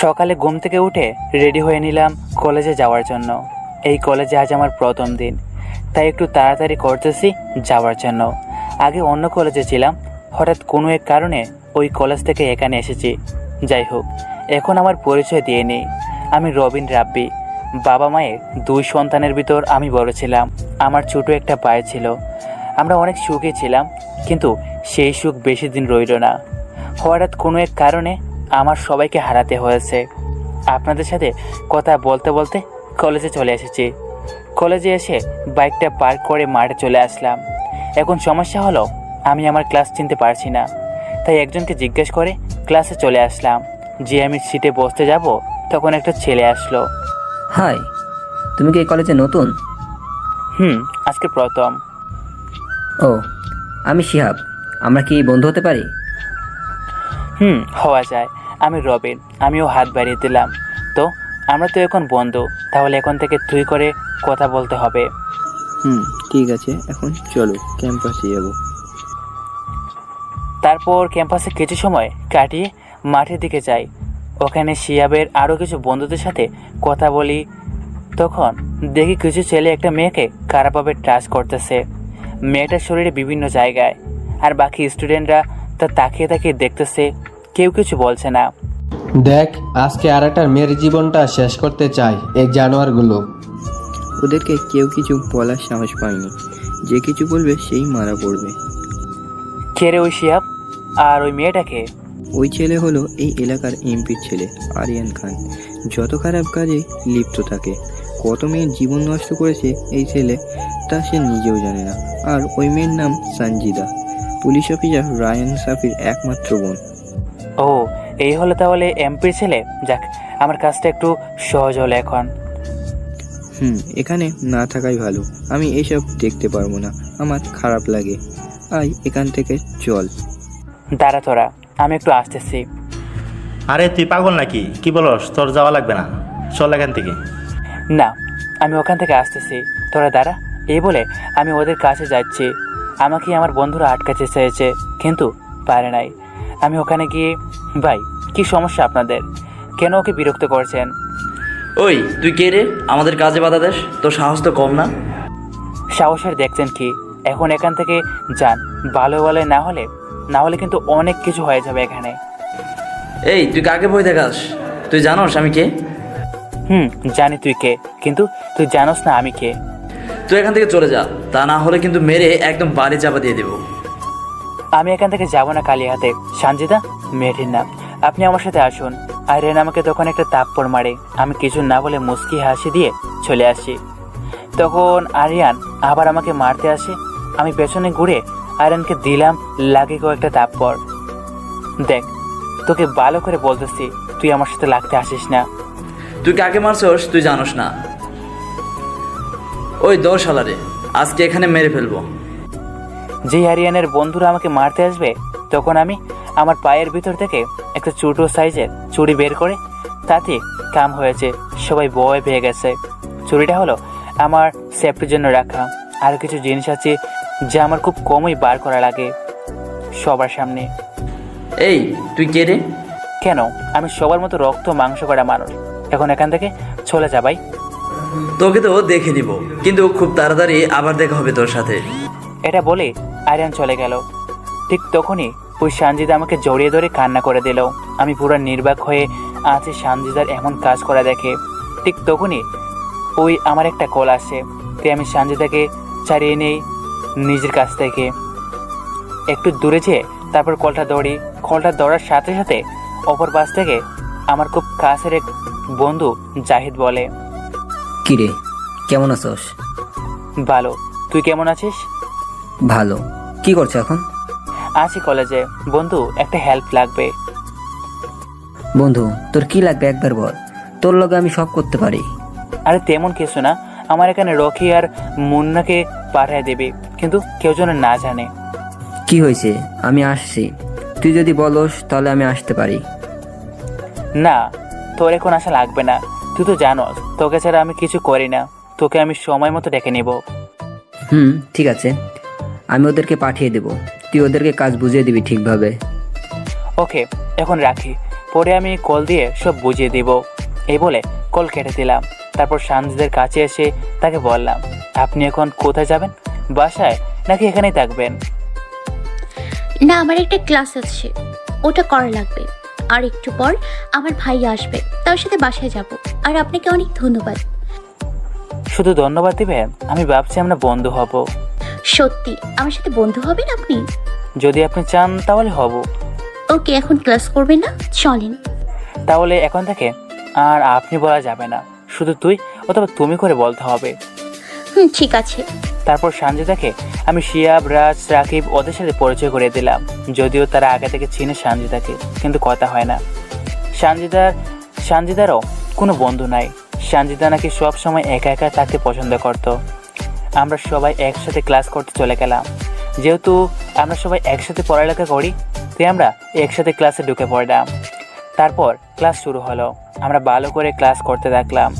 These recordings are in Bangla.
সকালে ঘুম থেকে উঠে রেডি হয়ে নিলাম কলেজে যাওয়ার জন্য। এই কলেজে আজ আমার প্রথম দিন, তাই একটু তাড়াতাড়ি করতেছি যাওয়ার জন্য। আগে অন্য কলেজে ছিলাম, হঠাৎ কোনো এক কারণে ওই কলেজ থেকে এখানে এসেছি। যাই হোক, এখন আমার পরিচয় দিয়ে নিই। আমি রবিন রাব্বি। বাবা মায়ের 2 সন্তানের ভিতর আমি বড় ছিলাম। আমার ছোট একটা ভাই ছিল। আমরা অনেক সুখী ছিলাম, কিন্তু সেই সুখ বেশি দিন রইল না। হঠাৎ কোনো এক কারণে আমার সবাইকে হারাতে হয়েছে। আপনাদের সাথে কথা বলতে বলতে কলেজে চলে এসেছি। কলেজে এসে বাইকটা পার্ক করে মাঠে চলে আসলাম। এখন সমস্যা হলো, আমি আমার ক্লাস চিনতে পারছি না। তাই একজনকে জিজ্ঞেস করে ক্লাসে চলে আসলাম। যে আমি সিটে বসতে যাব, তখন একটা ছেলে আসলো। হাই, তুমি কি এই কলেজে নতুন? আজকে প্রথম। ও, আমি শিহাব। আমরা কি বন্ধু হতে পারি? হওয়া যায়। আমি রবিন। আমিও হাত বাড়িয়ে দিলাম। তো আমরা তো এখন বন্ধু, তাহলে এখন থেকে তুই করে কথা বলতে হবে। ঠিক আছে, এখন চলো ক্যাম্পাসে যাব। তারপর ক্যাম্পাসে কিছু সময় কাটিয়ে মাঠের দিকে যাই। ওখানে শিহাবের আরও কিছু বন্ধুদের সাথে কথা বলি। তখন দেখি কিছু ছেলে একটা মেয়েকে খারাপভাবে টাচ করতেছে। মেয়েটার শরীরে বিভিন্ন জায়গায়, আর বাকি স্টুডেন্টরা তা তাকিয়ে তাকিয়ে দেখতেছে। কেউ কিছু বলছে না। দেখ, আজকে আর একটা মেয়ের জীবনটা শেষ করতে চায় এই জানোয়ারগুলো। ওদেরকে কেউ কিছু বলার সাহস পায়নি। যে কিছু বলবে সেই মারা পড়বে। কে রে ওই শিহাব? আর ওই মেয়েটাকে? ওই ছেলে হলো এই এলাকার এমপির ছেলে, আরিয়ান খান। যত খারাপ কাজে লিপ্ত থাকে, কত মেয়ের জীবন নষ্ট করেছে এই ছেলে, তা সে নিজেও জানে না। আর ওই মেয়ের নাম সঞ্জিদা, পুলিশ অফিসার রায়ান সাফির একমাত্র বোন। ও, এই হলো তাহলে এমপির ছেলে। যাক, আমার কাজটা একটু সহজ হলো এখন। এখানে না থাকাই ভালো। আমি এসব দেখতে পারবো না, আমার খারাপ লাগে। আয় এখান থেকে চল। দাঁড়া তোরা, আমি একটু আসতেছি। আরে তুই পাগল নাকি? কি বলস? তোর যাওয়া লাগবে না, চল এখান থেকে। না, আমি ওখান থেকে আসতেছি, তোরা দাঁড়া। এই বলে আমি ওদের কাছে যাচ্ছি। আমাকে আমার বন্ধুরা আটকাতে চেয়েছে, কিন্তু পারে নাই। আমি ওখানে গিয়ে, ভাই কি সমস্যা আপনাদের? কেন ওকে বিরক্ত করছেন? ওই তুই কে রে? আমাদের কাজে বাধা দেস? তোর সাহস তো কম না। সাহসের দেখছেন কি? এখন এখান থেকে যান, ভালো বলে না হলে কিন্তু অনেক কিছু হয়ে যাবে এখানে। এই তুই কাকে ভয় দেখাস? তুই জানোস আমি কে? জানি তুই কে, কিন্তু তুই জানোস না আমি কে। তুই এখান থেকে চলে যা, তা না হলে কিন্তু মেরে একদম বাড়ি চাপা দিয়ে দেবো। আমি এখান থেকে যাবো না কালী হাতে। সঞ্জিদা মেয়েটির নাম, আপনি আমার সাথে আসুন। আরিয়ান আমাকে তখন একটা থাপ্পড় মারে। আমি কিছু না বলে মুচকি হাসি দিয়ে চলে আসি। তখন আরিয়ান আবার আমাকে মারতে আসে। আমি পেছনে ঘুরে আরিয়ানকে দিলাম লাগে কয়েকটা থাপ্পড়। দেখ, তোকে ভালো করে বলতেছি, তুই আমার সাথে লাগতে আসিস না। তুই কাকে মারছস তুই জানোস না? ওই দৌড় শালারে, আজকে এখানে মেরে ফেলবো। যেই আরিয়ানের বন্ধুরা আমাকে মারতে আসবে, তখন আমি আমার পায়ের ভিতর থেকে একটা ছোটো সাইজের চুড়ি বের করে, তাতে কাম হয়েছে। সবাই ভয় পেয়ে গেছে। চুড়িটা হলো আমার সেফটির জন্য রাখা। আর কিছু জিনিস আছে যা আমার খুব কমই বার করা লাগে সবার সামনে। এই তুই কে রে? কেন? আমি সবার মতো রক্ত মাংস করা মানুষ। এখন এখান থেকে চলে যা ভাই। তোকে তো দেখে নিব, কিন্তু খুব তাড়াতাড়ি আবার দেখা হবে তোর সাথে। এটা বলে আরিয়ান চলে গেল। ঠিক তখনই ওই সঞ্জিদা আমাকে জড়িয়ে ধরে কান্না করে দিল। আমি পুরো নির্বাক হয়ে আছি সঞ্জিদার এমন কাজ করা দেখে। ঠিক তখনই ওই আমার একটা কল আসে। তাই আমি সঞ্জিদাকে ছাড়িয়ে নেই নিজের কাছ থেকে। একটু দূরে যেয়ে তারপর কলটা দৌড়ি। কলটা দৌড়ার সাথে সাথে অপর পাশ থেকে আমার খুব কাছের এক বন্ধু জাহিদ বলে, কিরে, কেমন আছোস? ভালো, তুই কেমন আছিস? ভালো। কি করছো এখন? আছি কলেজে। বন্ধু, একটা হেল্প লাগবে। বন্ধু, তোর কি লাগবে একবার বল, তোর লগে আমি সব করতে পারি। আরে তেমন কিছু না, আমার এখানে রকি আর মুন্নাকে পাঠিয়ে দেবে, কিন্তু কেউ যেন না জানে। কি হয়েছে? আমি আসছি, তুই যদি বলস তাহলে আমি আসতে পারি। না, তোর এখন আসা লাগবে না। তুই তো জানোস তোকে ছাড়া আমি কিছু করি না। তোকে আমি সময় মতো ডেকে নেব। ঠিক আছে, আমি ওদেরকে পাঠিয়ে দেব। তুই ওদেরকে কাজ বুঝিয়ে দিবি ঠিকভাবে। ওকে, এখন রাখি। পরে আমি কল দিয়ে সব বুঝিয়ে দিব। এই বলে কল কেটে দিলাম। তারপর সানজিদার কাছে এসে তাকে বললাম, আপনি এখন কোথায় যাবেন? বাসায় নাকি এখানেই থাকবেন? না, আমার একটা ক্লাস আছে, ওটা করা লাগবে। আর একটু পর আমার ভাই আসবে, তার সাথে বাসায় যাব। আর আপনাকে অনেক ধন্যবাদ। শুধু ধন্যবাদ দিবেন? আমি ভাবছি আমরা বন্ধু হব। সত্যি আমার সাথে বন্ধু হবেন আপনি? যদি আপনি চান তাহলে হব। ওকে, এখন ক্লাস করবেন না? চলেন। তাহলে এখন থেকে আর আপনি বলা যাবে না, শুধু তুই অথবা তুমি করে বলতে হবে। ঠিক আছে। তারপর সানজিদাকে আমি শিয়াব, রাজ, রাকিব ওদের সাথে পরিচয় করে দিলাম। যদিও তারা আগে থেকে চিনে সানজিদাকে, কিন্তু কথা হয় না। সানজিদারও কোনো বন্ধু নাই। সানজিদা নাকি সব সময় একা একা থাকতে পছন্দ করত। আমরা সবাই একসাথে ক্লাস করতে চলে গেলাম। যেহেতু আমরা সবাই একসাথে পড়ালেখা করি, তাই আমরা একসাথে ক্লাসে ঢুকে পড়লাম। তারপর ক্লাস শুরু হলো। আমরা ভালো করে ক্লাস করতে থাকলাম।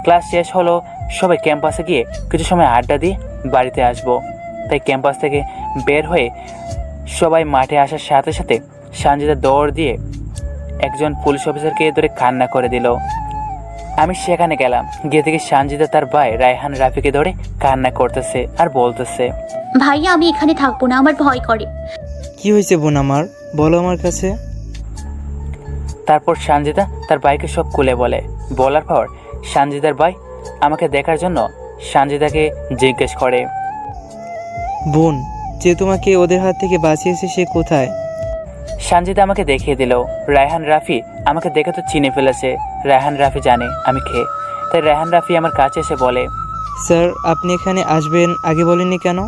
ক্লাস শেষ হলো, সবাই ক্যাম্পাসে গিয়ে কিছু সময় আড্ডা দিয়ে বাড়িতে আসবো। তাই ক্যাম্পাস থেকে বের হয়ে সবাই মাঠে আসার সাথে সাথে সানজিদা দৌড় দিয়ে একজন পুলিশ অফিসারকে ধরে কান্না করে দিল। আমি সেখানে গেলাম। গিয়ে থেকে সানজিদা তার ভাই রায়হান রাফিকে ধরে কান্না করতেছে আর বলতেছে, ভাইয়া আমি এখানে থাকবো না, আমার ভয় করে। কি হয়েছে বোন আমার, বলো আমার কাছে। তারপর সানজিদা তার ভাইকে সব খুলে বলে। বলার পর সানজিদার ভাই আমাকে দেখার জন্য সানজিদাকে জিজ্ঞেস করে, বোন, যে তোমাকে ওদের হাত থেকে বাঁচিয়েছে সে কোথায়? সানজিদা আমাকে দেখিয়ে দিল। রায়হান রাফি আমাকে দেখে তো চিনে ফেলেছে। রায়হান রাফি জানে আমি খেয়ে, তাই রায়হান রাফি আমার কাছে এসে বলে, স্যার আপনি এখানে আসবেন আগে বলেননি কেন?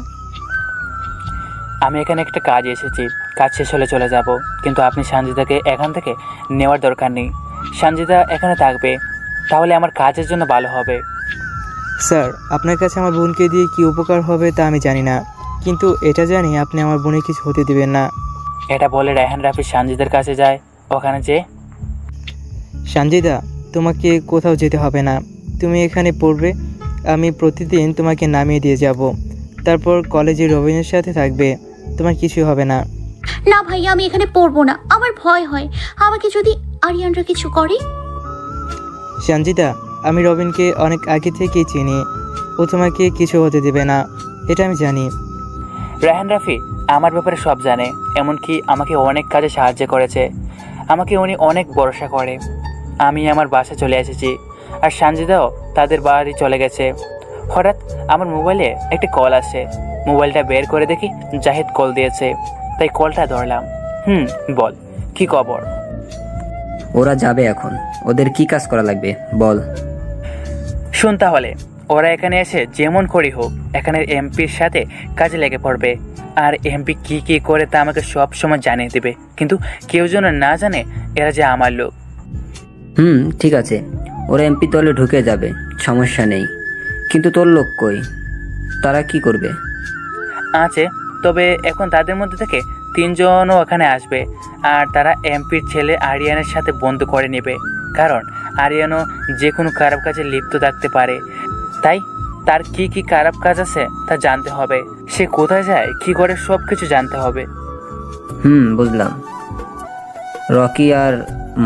আমি এখানে একটা কাজে এসেছি, কাজ শেষ হলে চলে যাব, কিন্তু আপনি সানজিদাকে এখান থেকে নেওয়ার দরকার নেই। সানজিদা এখানে থাকবে, তাহলে আমার কাজের জন্য ভালো হবে। স্যার আপনার কাছে আমার বোনকে দিয়ে কি উপকার হবে তা আমি জানি না, কিন্তু এটা জানি আপনি আমার বোনের কিছু হতে দিবেন না। এটা বলে রায়হান রাফি সানজিদার কাছে যায়। ওখানে যে, সানজিদা তোমাকে কোথাও যেতে হবে না, তুমি এখানে পড়বে। আমি প্রতিদিন তোমাকে নামিয়ে দিয়ে যাব, তারপর কলেজে রবিনের সাথে থাকবে, তোমার কিছু হবে না। না ভাইয়া, আমি এখানে পড়বো না, আমার ভয় হয় আমাকে যদি আরিয়ানরা কিছু করে। সানজিদা আমি রবিনকে অনেক আগে থেকেই চিনি, ও তোমাকে কিছু হতে দেবে না, এটা আমি জানি। রায়হান রাফি আমার ব্যাপারে সব জানে, এমনকি আমাকে অনেক কাজে সাহায্য করেছে। আমাকে উনি অনেক ভরসা করে। আমি আমার বাসায় চলে এসেছি, আর সানজিদাও তাদের বাড়ি চলে গেছে। হঠাৎ আমার মোবাইলে একটা কল আসে। মোবাইলটা বের করে দেখি জাহিদ কল দিয়েছে, তাই কলটা ধরলাম। বল, কি খবর? ওরা যাবে এখন, ওদের কি কাজ করা লাগবে বল। শুন তাহলে, ওরা এখানে এসে যেমন করি হোক এখানের এমপির সাথে কাজে লেগে পড়বে। আর এমপি কি কি করে তা আমাকে সব সময় জানিয়ে দেবে, কিন্তু কেউ যেন না জানে এরা যে আমার লোক। ঠিক আছে, ওরা এমপি দলে ঢুকে যাবে, সমস্যা নেই। কিন্তু তোর লোক কই? তারা কি করবে? আছে, তবে এখন তাদের মধ্যে থেকে 3 জনও ওখানে আসবে, আর তারা এমপির ছেলে আরিয়ানের সাথে বন্ধু করে নেবে। কারণ আরিয়ানও যে কোনো খারাপ কাজে লিপ্ত থাকতে পারে, তাই তার কি কি খারাপ কাজ আছে তা জানতে হবে। সে কোথায় যায়, কি করে, সব কিছু জানতে হবে। বুঝলাম। রকি আর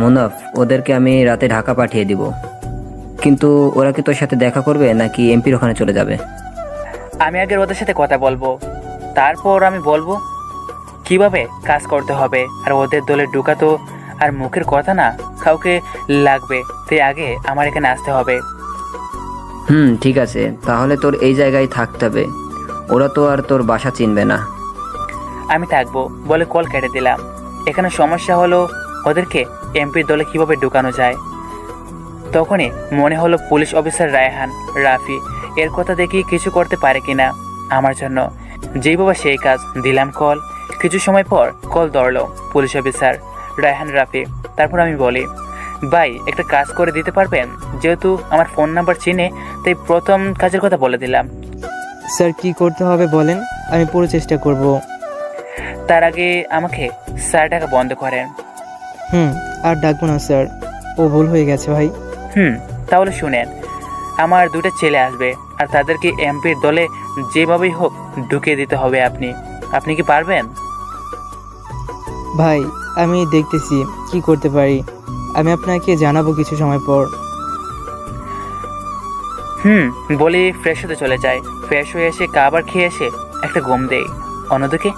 মুনাফ ওদেরকে আমি রাতে ঢাকা পাঠিয়ে দিব, কিন্তু ওরা কি তোর সাথে দেখা করবে নাকি এমপির ওখানে চলে যাবে? আমি আগে ওদের সাথে কথা বলবো, তারপর আমি বলবো কিভাবে কাজ করতে হবে। আর ওদের দলে ঢুকাতো আর মুখের কথা না কাউকে লাগবে, তাই আগে আমার এখানে আসতে হবে। ঠিক আছে, তাহলে তোর এই জায়গায় থাকতে হবে। ওরা তো আর তোর বাসা চিনবে না। আমি থাকবো বলে কল কেটে দিলাম। এখানে সমস্যা হলো ওদেরকে এমপির দলে কিভাবে ঢুকানো যায়। তখনই মনে হলো পুলিশ অফিসার রায়হান রাফি এর কথা দেখি কিছু করতে পারে কিনা আমার জন্য। যেই বাবা সেই কাজ, দিলাম কল। কিছু সময় পর কল ধরলো পুলিশ অফিসার রায়হান রাফি। তারপর আমি বলি, ভাই একটা কাজ করে দিতে পারবেন? যেহেতু আমার ফোন নাম্বার চিনে, তাই প্রথম কাজের কথা বলে দিলাম। স্যার কি করতে হবে বলেন, আমি পুরো চেষ্টা করব। তার আগে আমাকে স্যার টাকা বন্ধ করেন। আর ডাকবো না স্যার, ও ভুল হয়ে গেছে ভাই। তাহলে শুনেন, আমার 2টা ছেলে আসবে, আর তাদেরকে এমপির দলে যেভাবেই হোক ঢুকিয়ে দিতে হবে। আপনি কি পারবেন? ভাই আমি দেখতেছি কি করতে পারি। আমি আপনাকে জানাবো কিছু সময় পর। বলি ফ্রেশ হতে চলে যায়। ফ্রেশ হয়ে এসে খাবার খেয়ে এসে একটা ঘুম দেই। অন্যদিকে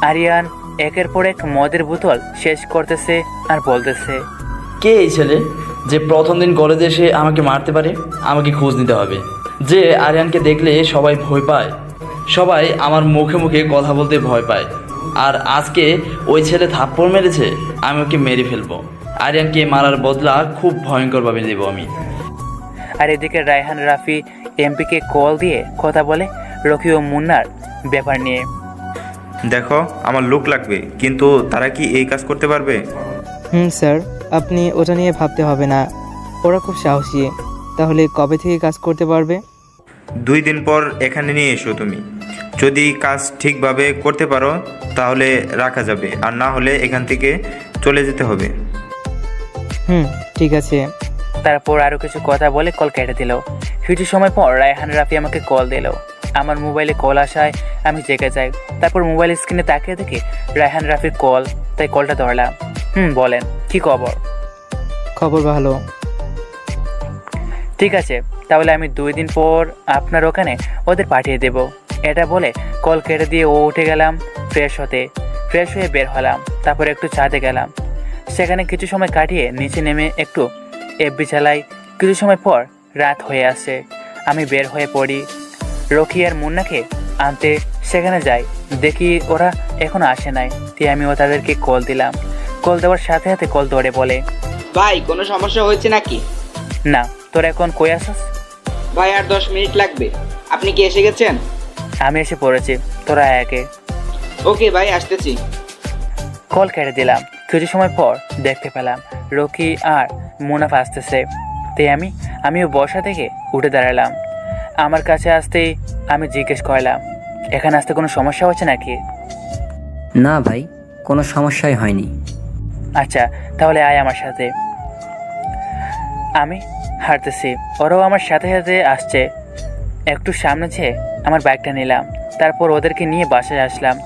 আরিয়ান একের পর এক মদের বোতল শেষ করতেছে আর বলতেছে, কে এই ছেলে যে প্রথম দিন কলেজে এসে আমাকে মারতে পারে? আমাকে খোঁজ নিতে হবে। যে আরিয়ানকে দেখলে সবাই ভয় পায়, সবাই আমার মুখে মুখে কথা বলতে ভয় পায়, আর আজকে ওই ছেলে থাপ্পড় মেরেছে। আমি ওকে মেরে ফেলবো। আরিয়ানকে মারার বদলা খুব ভয়ঙ্করভাবে দেবো আমি। আর এদিকে রায়হান রাফি এমপিকে কল দিয়ে কথা বলে রকি ও মুন্নার ব্যাপার নিয়ে। দেখো, আমার লোক লাগবে, কিন্তু তারা কি এই কাজ করতে পারবে? স্যার, আপনি ওটা নিয়ে ভাবতে হবে না। ওরা খুব সাহসী। তাহলে কবে থেকে কাজ করতে পারবে? 2 দিন পর এখানে নিয়ে এসো তুমি। যদি কাজ ঠিকভাবে করতে পারো তাহলে রাখা যাবে, আর না হলে এখান থেকে চলে যেতে হবে। ঠিক আছে। তারপর আরও কিছু কথা বলে কল কেটে দিল। কিছু সময় পর রায়হান রাফি আমাকে কল দিল। আমার মোবাইলে কল আসায় আমি জেগে যাই। তারপর মোবাইল স্ক্রিনে তাকিয়ে দেখি রায়হান রাফির কল, তাই কলটা ধরলাম। বলেন, কি খবর? খবর ভালো। ঠিক আছে, তাহলে আমি 2 দিন পর আপনার ওখানে ওদের পাঠিয়ে দেব। এটা বলে কল কেটে দিয়ে ও উঠে গেলাম ফ্রেশ হতে। ফ্রেশ হয়ে বের হলাম। তারপর একটু ছাদে গেলাম। সেখানে কিছু সময় কাটিয়ে নিচে নেমে একটু এফবি চালাই। কিছু সময় পর রাত হয়ে আসে। আমি বের হয়ে পড়ি রকি আর মুন্নাকে আনতে। সেখানে যাই, দেখি ওরা এখনো আসে নাই। তাই আমিও তাদেরকে কল দিলাম। কল দেওয়ার সাথে সাথে কল ধরে বলে, ভাই কোনো সমস্যা হয়েছে নাকি? না, তোরা এখন কই আসস? ভাই আর 10 মিনিট লাগবে। আপনি কি এসে গেছেন? আমি এসে পড়েছি, তোরা একে। ওকে ভাই, আসতেছি। কল কেটে দিলাম। কিছু সময় পর দেখতে পেলাম রকি আর মুনাফ আসতেছে। তাই আমিও বসা থেকে উঠে দাঁড়ালাম। আমার কাছে আসতেই আমি জিজ্ঞেস করলাম, এখানে আসতে কোনো সমস্যা হচ্ছে নাকি? না ভাই, কোনো সমস্যাই হয়নি। আচ্ছা, তাহলে আয় আমার সাথে। আমি হাঁটতেছি, ওরাও আমার সাথে সাথে আসছে। একটু সামনে যেয়ে আমার বাইকটা নিলাম। তারপর ওদেরকে নিয়ে বাসায় আসলাম।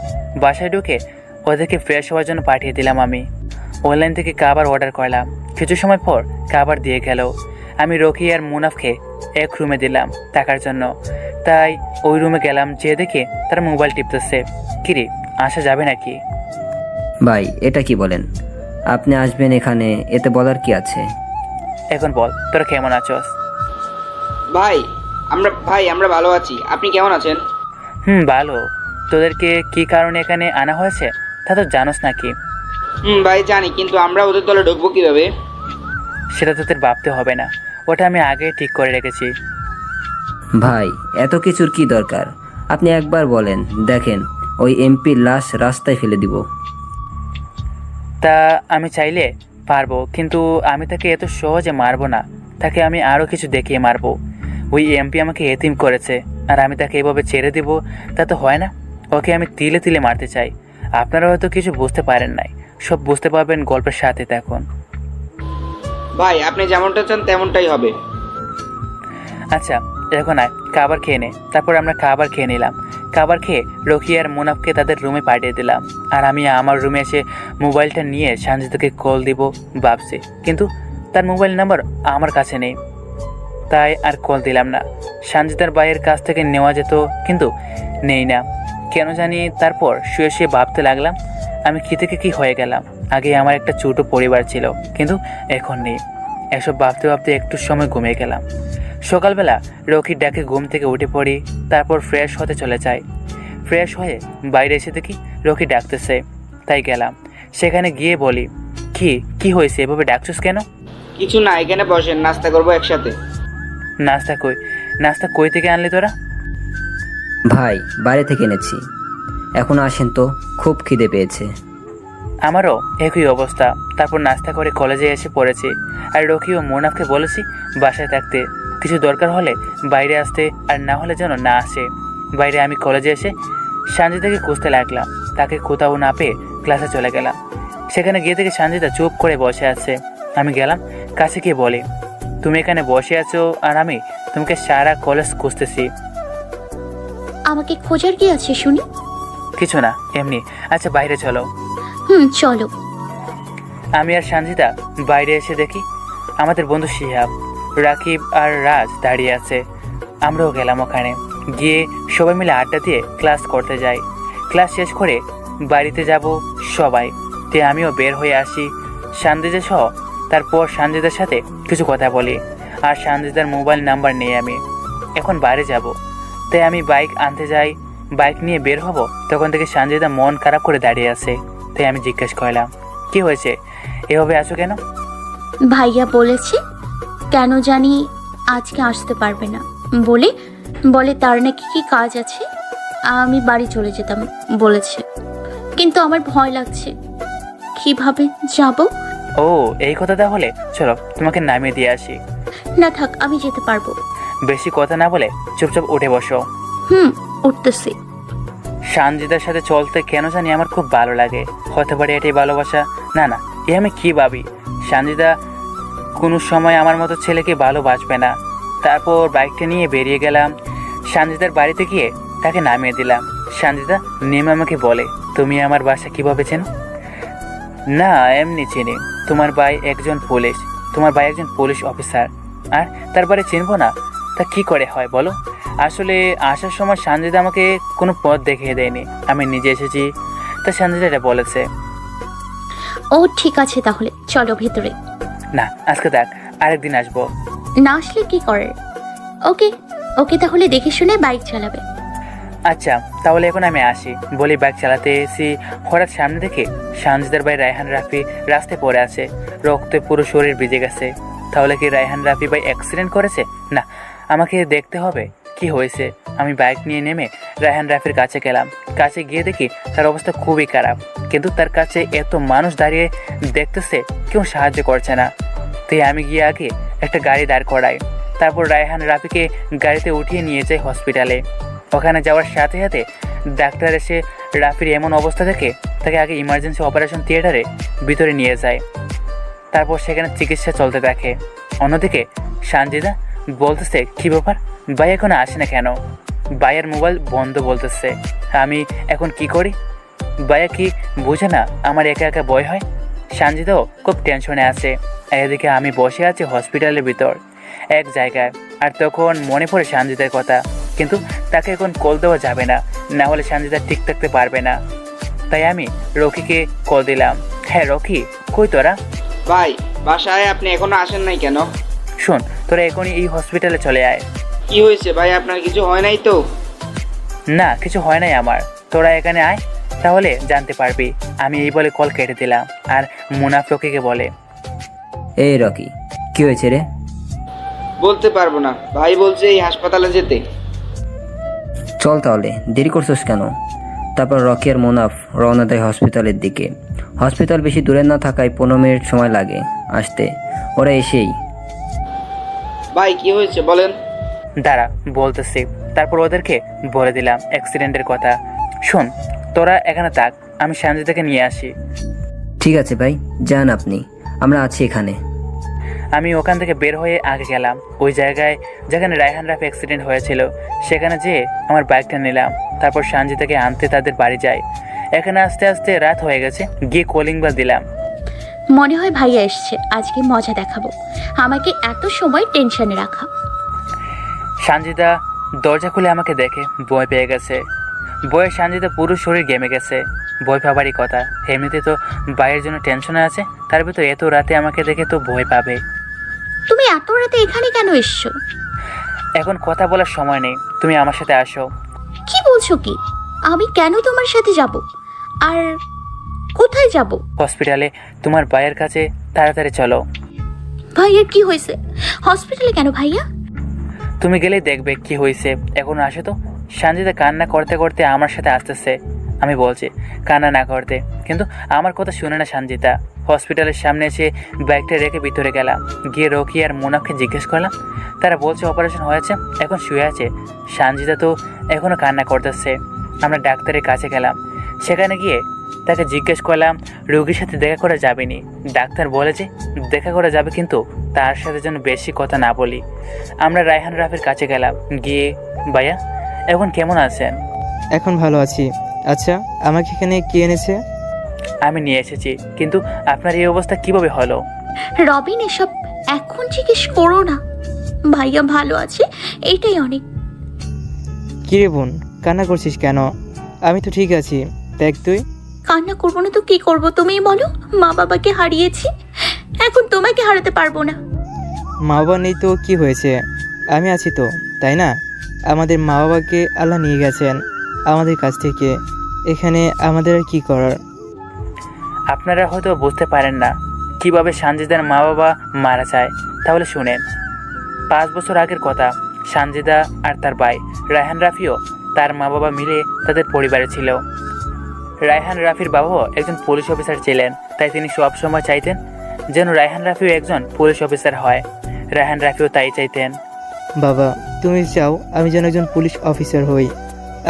বাসায় ঢুকে ওদেরকে ফ্রেশ হওয়ার জন্য পাঠিয়ে দিলাম। আমি অনলাইন থেকে খাবার অর্ডার করলাম। কিছু সময় পর খাবার দিয়ে গেল। আমি রকি আর মুনাফকে এক রুমে দিলাম থাকার জন্য। তাই ওই রুমে গেলাম, যে দেখে তারা মোবাইল টিপতেছে। কিরে, আসা যাবে নাকি? ভাই, এটা কি বলেন? আপনি আসবেন এখানে, এতে বলার কি আছে? এখন বল, তোরা কেমন আছোস? ভাই আমরা ভালো আছি। আপনি কেমন আছেন? ভালো। তোদেরকে কি কারণে এখানে আনা হয়েছে তা তো জানোস নাকি? ভাই জানি, কিন্তু আমরা ওদের দলে ঢুকবো কিভাবে? সেটা তোদের ভাবতে হবে না, ওটা আমি আগে ঠিক করে রেখেছি। ভাই, এত কিছুর কি দরকার? আপনি একবার বলেন, দেখেন ওই এমপির লাশ রাস্তায় ফেলে দিব। তা আমি চাইলে পারবো, কিন্তু আমি তাকে এত সহজে মারবো না। তাকে আমি আরও কিছু দেখিয়ে মারবো। ওই এমপি আমাকে এতিম করেছে, আর আমি তাকে এভাবে ছেড়ে দিব তা তো হয় না। ওকে আমি তিলে তিলে মারতে চাই। আপনারা হয়তো কিছু বুঝতে পারেন নাই, সব বুঝতে পারবেন গল্পের সাথে। দেখুন ভাই, আপনি যেমনটা চান তেমনটাই হবে। আচ্ছা, এখন আয়, খাবার খেয়ে নে। তারপর আমরা খাবার খেয়ে নিলাম। খাবার খেয়ে রকি আর মুনাফকে তাদের রুমে পাঠিয়ে দিলাম। আর আমি আমার রুমে এসে মোবাইলটা নিয়ে সঞ্জিতাকে কল দিব ভাবছি, কিন্তু তার মোবাইল নাম্বার আমার কাছে নেই। তাই আর কল দিলাম না। সঞ্জিতার ভাইয়ের কাছ থেকে নেওয়া যেত, কিন্তু নেই না কেন জানি। তারপর শুয়ে শুয়ে ভাবতে লাগলাম, আমি কী থেকে কী হয়ে গেলাম। আগে আমার একটা ছোটো পরিবার ছিল, কিন্তু এখন নেই। এসব ভাবতে ভাবতে একটু সময় ঘুমিয়ে গেলাম। সকালবেলা রকির ডাকে ঘুম থেকে উঠে পড়ি। তারপর ফ্রেশ হতে চলে যাই। ফ্রেশ হয়ে বাইরে এসে দেখি রকি ডাকতেছে, তাই গেলাম। সেখানে গিয়ে বলি, কি হয়েছে, এভাবে ডাকছিস কেন? কিছু না, এখানে বসেন, নাস্তা করবো একসাথে। নাস্তা কই থেকে আনলি তোরা? ভাই, বাইরে থেকে এনেছি। এখন আসেন তো, খুব খিদে পেয়েছে। আমারও একই অবস্থা। তারপর নাস্তা করে কলেজে এসে পড়েছি। আর রকি ও মুনাফকে বলেছি বাসায় থাকতে, কিছু দরকার হলে বাইরে আসতে, আর না হলে যেন না আসে। বাইরে আমি কলেজে এসে সঞ্জিতাকে খুঁজতে লাগলাম। তাকে কোথাও না পেয়ে ক্লাসে চলে গেলাম। সেখানে গিয়ে দেখি সঞ্জিতা চুপ করে বসে আছে। আমি গেলাম কাছে গিয়ে বলি, তুমি এখানে বসে আছো আর আমি তোমাকে সারা কলেজ খুঁজতেছি। আমাকে খোঁজার কি আছে শুনি? কিছু না, এমনি। আচ্ছা, বাইরে চলো। চলো। আমি আর সঞ্জিতা বাইরে এসে দেখি আমাদের বন্ধু শিহাব, রাকিব আর রাজ দাঁড়িয়ে আছে। আমরাও গেলাম ওখানে, গিয়ে সবাই মিলে আড্ডা দিয়ে ক্লাস করতে যাই। ক্লাস শেষ করে বাড়িতে যাব সবাই, তে আমিও বের হয়ে আসি সঞ্জিতা সহ। তারপর সঞ্জিতার সাথে কিছু কথা বলি, আর সঞ্জিতার মোবাইল নাম্বার নেই আমি। এখন বাইরে যাব, তাই আমি বাইক আনতে যাই। বাইক নিয়ে বের হব, তখন থেকে সঞ্জিতা মন খারাপ করে দাঁড়িয়ে আছে। তাই আমি জিজ্ঞেস করলাম, কি হয়েছে, এভাবে আছো কেন? ভাইয়া বলেছে কেন জানি আজকে আসতে পারবে না, বলে তার নাকি কি কাজ আছে, আমি বাড়ি চলে যেতাম বলেছে। কিন্তু আমার ভয় লাগছে, কিভাবে যাব? ও এই কথা, তাহলে চলো তোমাকে নামিয়ে দিয়ে আসি। না থাক, আমি যেতে পারবো। বেশি কথা না বলে চুপচাপ উঠে বসো। উঠতেছি। সঞ্জিতার সাথে চলতে কেন জানি আমার খুব ভালো লাগে। হতে পারে এটাই ভালোবাসা, না না, এ আমি কি ভাবি। সঞ্জিতা কোনো সময় আমার মতো ছেলেকে ভালোবাসবে না। তারপর বাইকটা নিয়ে বেরিয়ে গেলাম। সঞ্জিতার বাড়িতে গিয়ে তাকে নামিয়ে দিলাম। সঞ্জিতা নেমে আমাকে বলে, তুমি আমার বাসা কিভাবে চেনো? না এমনি চিনি, তোমার ভাই একজন পুলিশ অফিসার, আর তার বাড়ি চিনবো না? তা কি করে হয় বলো? আসলে আসার সময় সঞ্জিতা আমাকে কোনো পথ দেখিয়ে দেয়নি, আমি নিজে এসেছি। তা সঞ্জিতা এটা বলেছে। ও ঠিক আছে, তাহলে চলো ভেতরে। না আজকে দেখ, আরেকদিন আসবো। না আসলে কি করে? ওকে তাহলে দেখে শুনে বাইক চালাবে। আচ্ছা তাহলে এখন আমি আসি বলি বাইক চালাতে এসি, হঠাৎ সামনে দেখে সঞ্জিতার ভাই রায়হান রাফি রাস্তায় পড়ে আছে, রক্তে পুরো শরীর ভিজে গেছে। তাহলে কি রায়হান রাফি ভাই অ্যাক্সিডেন্ট করেছে? না, আমাকে দেখতে হবে কি হয়েছে। আমি বাইক নিয়ে নেমে রায়হান রাফির কাছে গেলাম। কাছে গিয়ে দেখি তার অবস্থা খুবই খারাপ, কিন্তু তার কাছে এত মানুষ দাঁড়িয়ে দেখতেছে, কেউ সাহায্য করছে না। তাই আমি গিয়ে আগে একটা গাড়ি দাঁড় করাই। তারপর রায়হান রাফিকে গাড়িতে উঠিয়ে নিয়ে যাই হসপিটালে। ওখানে যাওয়ার সাথে সাথে ডাক্তার এসে রাফির এমন অবস্থা দেখে তাকে আগে ইমার্জেন্সি অপারেশন থিয়েটারে ভিতরে নিয়ে যায়। তারপর সেখানে চিকিৎসা চলতে থাকে। অন্যদিকে সঞ্জিতা বলতেছে, কী ব্যাপার, ভাই এখনো আসে না কেন? ভাইয়ের মোবাইল বন্ধ বলতেছে। আমি এখন কি করি? ভাইয়া কি বুঝে না আমার একা একা ভয় হয়? সঞ্জিতাও খুব টেনশনে আছে। এদিকে আমি বসে আছি হসপিটালের ভিতর এক জায়গায়, আর তখন মনে পড়ে সঞ্জিতার কথা। কিন্তু তাকে এখন কল দেওয়া যাবে না, না হলে সঞ্জিতা ঠিক থাকতে পারবে না। তাই আমি রকিকে কল দিলাম। হ্যাঁ রকি, কই তোরা? ভাই বাসায় আপনি এখনো আসেন নাই কেন? শোন, তোরা এখনই এই হসপিটালে চলে আয়। কি হয়েছে ভাই, আপনার কিছু হয় নাই তো? না কিছু হয় নাই আমার, তোরা এখানে আয়, তাহলে জানতে পারবি। আমি এই বলে কল কেটে দিলাম। আর মুনাফ রকিকে বলে, এই রকি, কি হয়েছে রে? বলতে পারবো না, ভাই বলছে এই হাসপাতালে যেতে। চল তাহলে, দেরি করছিস কেন? তারপর রকি আর মোনাফ রওনা দেয় হসপিটালের দিকে। হসপিটাল বেশি দূরে না থাকায় 15 মিনিট সময় লাগে আসতে। ওরা এসেই, ভাই কি হয়েছে বলেন। দাঁড়া বলতেছি। তারপর ওদেরকে বলে দিলাম অ্যাক্সিডেন্টের কথা। শোন, তোরা এখানে থাক, আমি সঞ্জিতাকে নিয়ে আসি। ঠিক আছে ভাই, যান আপনি, আমরা আছি এখানে। আমি ওখান থেকে বের হয়ে আগে গেলাম ওই জায়গায় যেখানে রায়হান রাফি অ্যাক্সিডেন্ট হয়েছিল। সেখানে যেয়ে আমার বাইকটা নিলাম। তারপর সঞ্জিতাকে আনতে তাদের বাড়ি যাই। এখানে আস্তে আস্তে রাত হয়ে গেছে। গিয়ে কলিং বেল দিলাম। মনে হয় ভাইয়া এসছে, আজকে মজা দেখাবো। আমাকে এত সময় টেনশনে রাখা। সঞ্জিতা দরজা খুলে আমাকে দেখে ভয় পেয়ে গেছে। বয়ে সঞ্জিতা পুরো শরীর ঘেমে গেছে। ভয় পাবারই কথা, এমনিতে তো বাইরের জন্য টেনশনে আছে, তার ভিতর এত রাতে আমাকে দেখে তো ভয় পাবে। তুমি এত রাতে এখানে কেন এসছো? এখন কথা বলার সময় নেই, তুমি আমার সাথে আসো। কি বলছো কি? আমি কেন তোমার সাথে যাব? আর কোথায় যাব? হসপিটালে তোমার ভাইয়ের কাছে, তাড়াতাড়ি চলো। ভাইয়ার কি হয়েছে? হসপিটালে কেন ভাইয়া? তুমি গেলেই দেখবে কি হয়েছে। এখন আসো তো। সঞ্জিতা কান্না করতে করতে আমার সাথে আসতেছে। আমি বলছি কান্না না করতে, কিন্তু আমার কথা শুনে না সঞ্জিতা। হসপিটালের সামনে এসে ব্যাগটা রেখে ভিতরে গেলাম। গিয়ে রকি আর মুনাফকে জিজ্ঞেস করলাম। তারা বলছে অপারেশন হয়েছে, এখন শুয়ে আছে। সঞ্জিতা তো এখনও কান্না করতেছে। আমরা ডাক্তারের কাছে গেলাম। সেখানে গিয়ে তাকে জিজ্ঞেস করলাম রোগীর সাথে দেখা করা যাবেনি। ডাক্তার বলেছে দেখা করা যাবে, কিন্তু তার সাথে যেন বেশি কথা না বলি। আমরা রায়হান রাফির কাছে গেলাম। গিয়ে, ভাইয়া এখন কেমন আছেন? এখন ভালো আছি। আচ্ছা, আমাকে এখানে কে এনেছে? আমি নিয়ে এসেছি, কিন্তু আপনার এই অবস্থা কিভাবে হলো? রবিন, এসব এখন জিজ্ঞেস করো না। ভাইয়া ভালো আছে, এইটাই অনেক। কিরে বোন, কান্না করছিস কেন? আমি তো ঠিক আছি, দেখ তুই। কান্না করবো না তো কি করবো তুমিই বলো। মা বাবাকে হারিয়েছি, এখন তোমাকে হারাতে পারবো না। মা বাবা নেই তো কি হয়েছে, আমি আছি তো, তাই না? আমাদের মা বাবাকে আল্লাহ নিয়ে গেছেন আমাদের কাছ থেকে, এখানে আমাদের আর কি করার? আপনারা হয়তো বুঝতে পারেন না কিভাবে সানজিদার মা বাবা মারা যায়। তাহলে শুনেন। 5 বছর আগের কথা। সানজিদা আর তার ভাই রায়হান রাফিও তার মা বাবা মিলে তাদের পরিবারে ছিল। রায়হান রাফির বাবাও একজন পুলিশ অফিসার ছিলেন, তাই তিনি সবসময় চাইতেন যেন রায়হান রাফিও একজন পুলিশ অফিসার হয়। রায়হান রাফিও তাই চাইতেন। বাবা, তুমি চাও আমি যেন একজন পুলিশ অফিসার হই,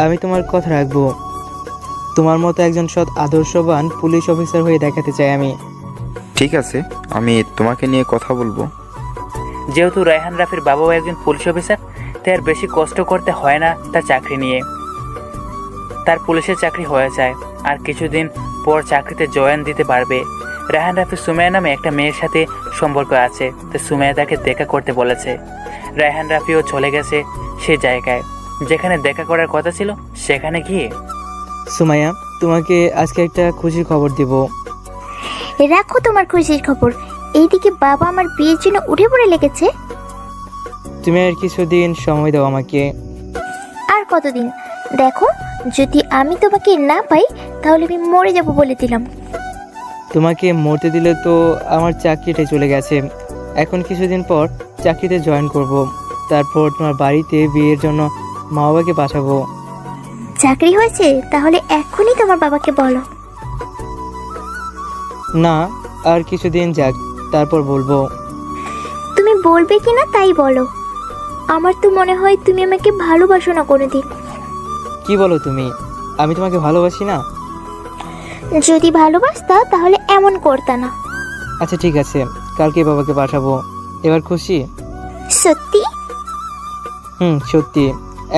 আমি তোমার কথা রাখবো। তোমার মতো একজন সৎ আদর্শবান পুলিশ অফিসার হয়ে দেখাতে চাই আমি। ঠিক আছে, আমি তোমাকে নিয়ে কথা বলবো। যেহেতু রায়হান রাফির বাবাও একজন পুলিশ অফিসার, তাই আর বেশি কষ্ট করতে হয় না তার চাকরি নিয়ে। তার পুলিশের চাকরি হয়ে যায়, আর কিছুদিন পর চাকরিতে জয়েন দিতে পারবে। রায়হান রাফি সুমাইয়া নামে একটা মেয়ের সাথে সম্পর্ক আছে, তাই সুমাইয়া তাকে দেখা করতে বলেছে। রায়হান রাফিও চলে গেছে সে জায়গায় যেখানে দেখা করার কথা ছিল। সেখানে গিয়ে সুমাইয়া, তোমাকে আজকে একটা খুশির খবর দেব। রাখো তোমার খুশির খবর, এইদিকে বাবা আমার বিয়ের জন্য উঠে পড়ে লেগেছে। তুমি আর কিছুদিন সময় দাও আমাকে। আর কতদিন? দেখো, যদি আমি তোমাকে না পাই তাহলে আমি মরে যাব বলে দিলাম। তোমাকে মরতে দিলে তো আমার চাকরিটাই চলে গেছে। এখন কিছুদিন পর চাকরিতে জয়েন করব, তারপর তোমার বাড়িতে বিয়ের জন্য মা বাবাকে পাঠাবো। চাকরি হয়েছে? তাহলে এখনই তোমার বাবাকে বলো। না, আর কিছুদিন যাক, তারপর বলবো। তুমি বলবে কি না তাই বলো। আমার তো মনে হয় তুমি আমাকে ভালোবাসো না কোনোদিন। কি বলো তুমি? আমি তোমাকে ভালোবাসি না? যদি ভালোবাসতা তাহলে এমন করতা না। আচ্ছা ঠিক আছে, কালকে বাবাকে পাঠাবো। এবার খুশি? সত্যি? সত্যি।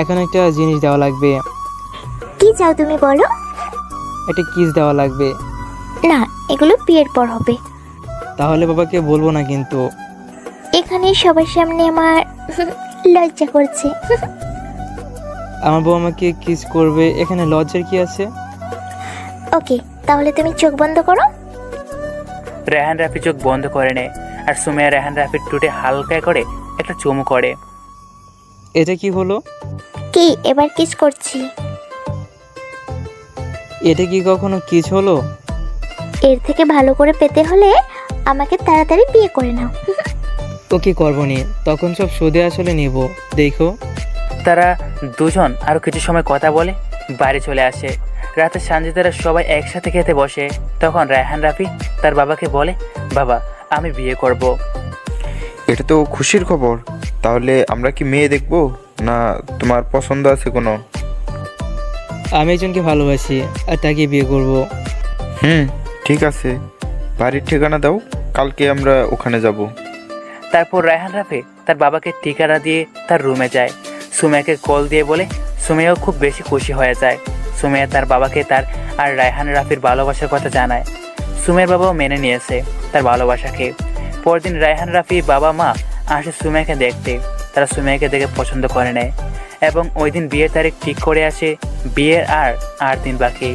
এখন একটা জিনিস দেওয়া লাগবে। কি চাও তুমি বলো? একটা কিস দেওয়া লাগবে। না, এগুলো বিয়ের পর হবে। তাহলে বাবাকে বলবো না কিন্তু। এখানে সবার সামনে আমার লজ্জা করছে। আমার বউ আমাকে কিস করবে, এখানে লজ্জার কি আছে? ওকে, তাহলে তুমি চোখ বন্ধ করো। রায়হান রাফি চোখ বন্ধ করে নেয়, আর সুমাইয়া রায়হান রাফির টুটে হালকা করে একটা চুমু করে। এটা কি হলো? কি, এবার কিস করছি। এটা কি কখনো কিস হলো? এর থেকে ভালো করে পেতে হলে আমাকে তাড়াতাড়ি বিয়ে করে নাও। ওকে করবো নি, তখন সব সুদে আসলে নিব, দেখো। তারা দুজন আরও কিছু সময় কথা বলে বাড়ি চলে আসে। রাতে সানজিদারা সবাই একসাথে খেতে বসে। তখন রায়হান রাফি তার বাবাকে বলে, বাবা, আমি বিয়ে করব। এটা তো খুশির খবর। তাহলে আমরা কি মেয়ে দেখবো, না তোমার পছন্দ আছে কোনো? আমি একজনকে ভালোবাসি আর তাকে বিয়ে করব। ঠিক আছে, বাড়ির ঠিকানা দাও, কালকে আমরা ওখানে যাব। তারপর রায়হান রাফি তার বাবাকে ঠিকানা দিয়ে তার রুমে যায়। সুমাইয়াকে কল দিয়ে বলে। সুমাইয়াও খুব বেশি খুশি হয়ে যায়। সুমাইয়া তার বাবাকে তার আর রায়হান রাফির ভালোবাসার কথা জানায়। সুমাইয়ার বাবাও মেনে নিয়েছে তার ভালোবাসাকে। পরদিন রায়হান রাফি বাবা মা আসে সুমাইয়াকে দেখতে। তারা সুমাইয়াকে দেখে পছন্দ করে নেয় এবং ওই দিন বিয়ের তারিখ ঠিক করে আসে। বিয়ের আর 8 দিন বাকি।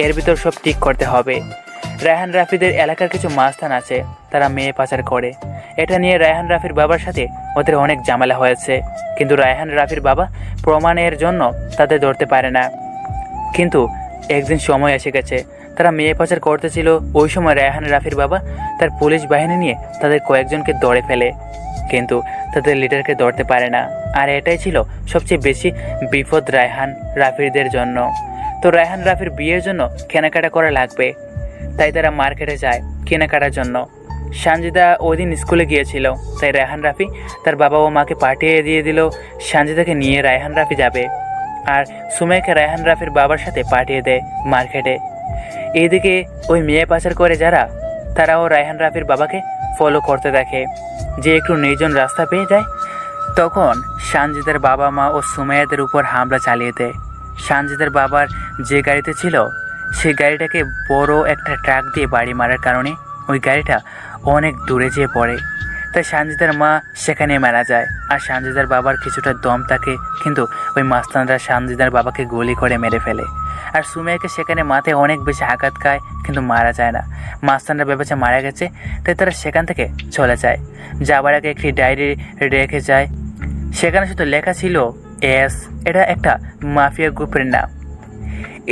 এর ভিতর সব ঠিক করতে হবে। রায়হান রাফিদের এলাকার কিছু মাস্তান আছে, তারা মেয়ে পাচার করে। এটা নিয়ে রায়হান রাফির বাবার সাথে ওদের অনেক ঝামেলা হয়েছে, কিন্তু রায়হান রাফির বাবা প্রমাণের জন্য তাদের ধরতে পারে না। কিন্তু একদিন সময় এসে গেছে, তারা মেয়ে পাচার করতেছিল। ওই সময় রায়হান রাফির বাবা তার পুলিশ বাহিনী নিয়ে তাদের কয়েকজনকে ধরে ফেলে, কিন্তু তাদের লিডারকে ধরতে পারে না। আর এটাই ছিল সবচেয়ে বেশি বিপদ রায়হান রাফিদের জন্য। তো রায়হান রাফির বিয়ের জন্য কেনাকাটা করা লাগবে, তাই তারা মার্কেটে যায় কেনাকাটার জন্য। সানজিদা ওই দিন স্কুলে গিয়েছিল, তাই রায়হান রাফি তার বাবা ও মাকে পাঠিয়ে দিয়ে দিল সানজিদাকে নিয়ে রায়হান রাফি যাবে। আর সুমাইয়াকে রায়হান রাফির বাবার সাথে পাঠিয়ে দেয় মার্কেটে। এইদিকে ওই মেয়ে পাচার করে যারা, তারাও রায়হান রাফির বাবাকে ফলো করতে দেখে। যে একটু নির্জন রাস্তা পেয়ে যায়, তখন সানজিদার বাবা মা ও সুমাইয়াদের উপর হামলা চালিয়ে দেয়। সানজিদার বাবার যে গাড়িতে ছিল সেই গাড়িটাকে বড় একটা ট্রাক দিয়ে বাড়ি মারার কারণে ওই গাড়িটা অনেক দূরে যেয়ে পড়ে। তাই সানজিদার মা সেখানে মারা যায়। আর সানজিদার বাবার কিছুটা দম থাকে, কিন্তু ওই মাস্তানরা সানজিদার বাবাকে গুলি করে মেরে ফেলে। আর সুমাইয়াকে সেখানে মাথায় অনেক বেশি আঘাত খায়, কিন্তু মারা যায় না। মাস্তানরা ভেবেছে মারা গেছে, তাই তারা সেখান থেকে চলে যায়। যাবার আগে একটি ডায়েরি রেখে যায়। সেখানে শুধু লেখা ছিল এস। এটা একটা মাফিয়া গ্রুপের নাম।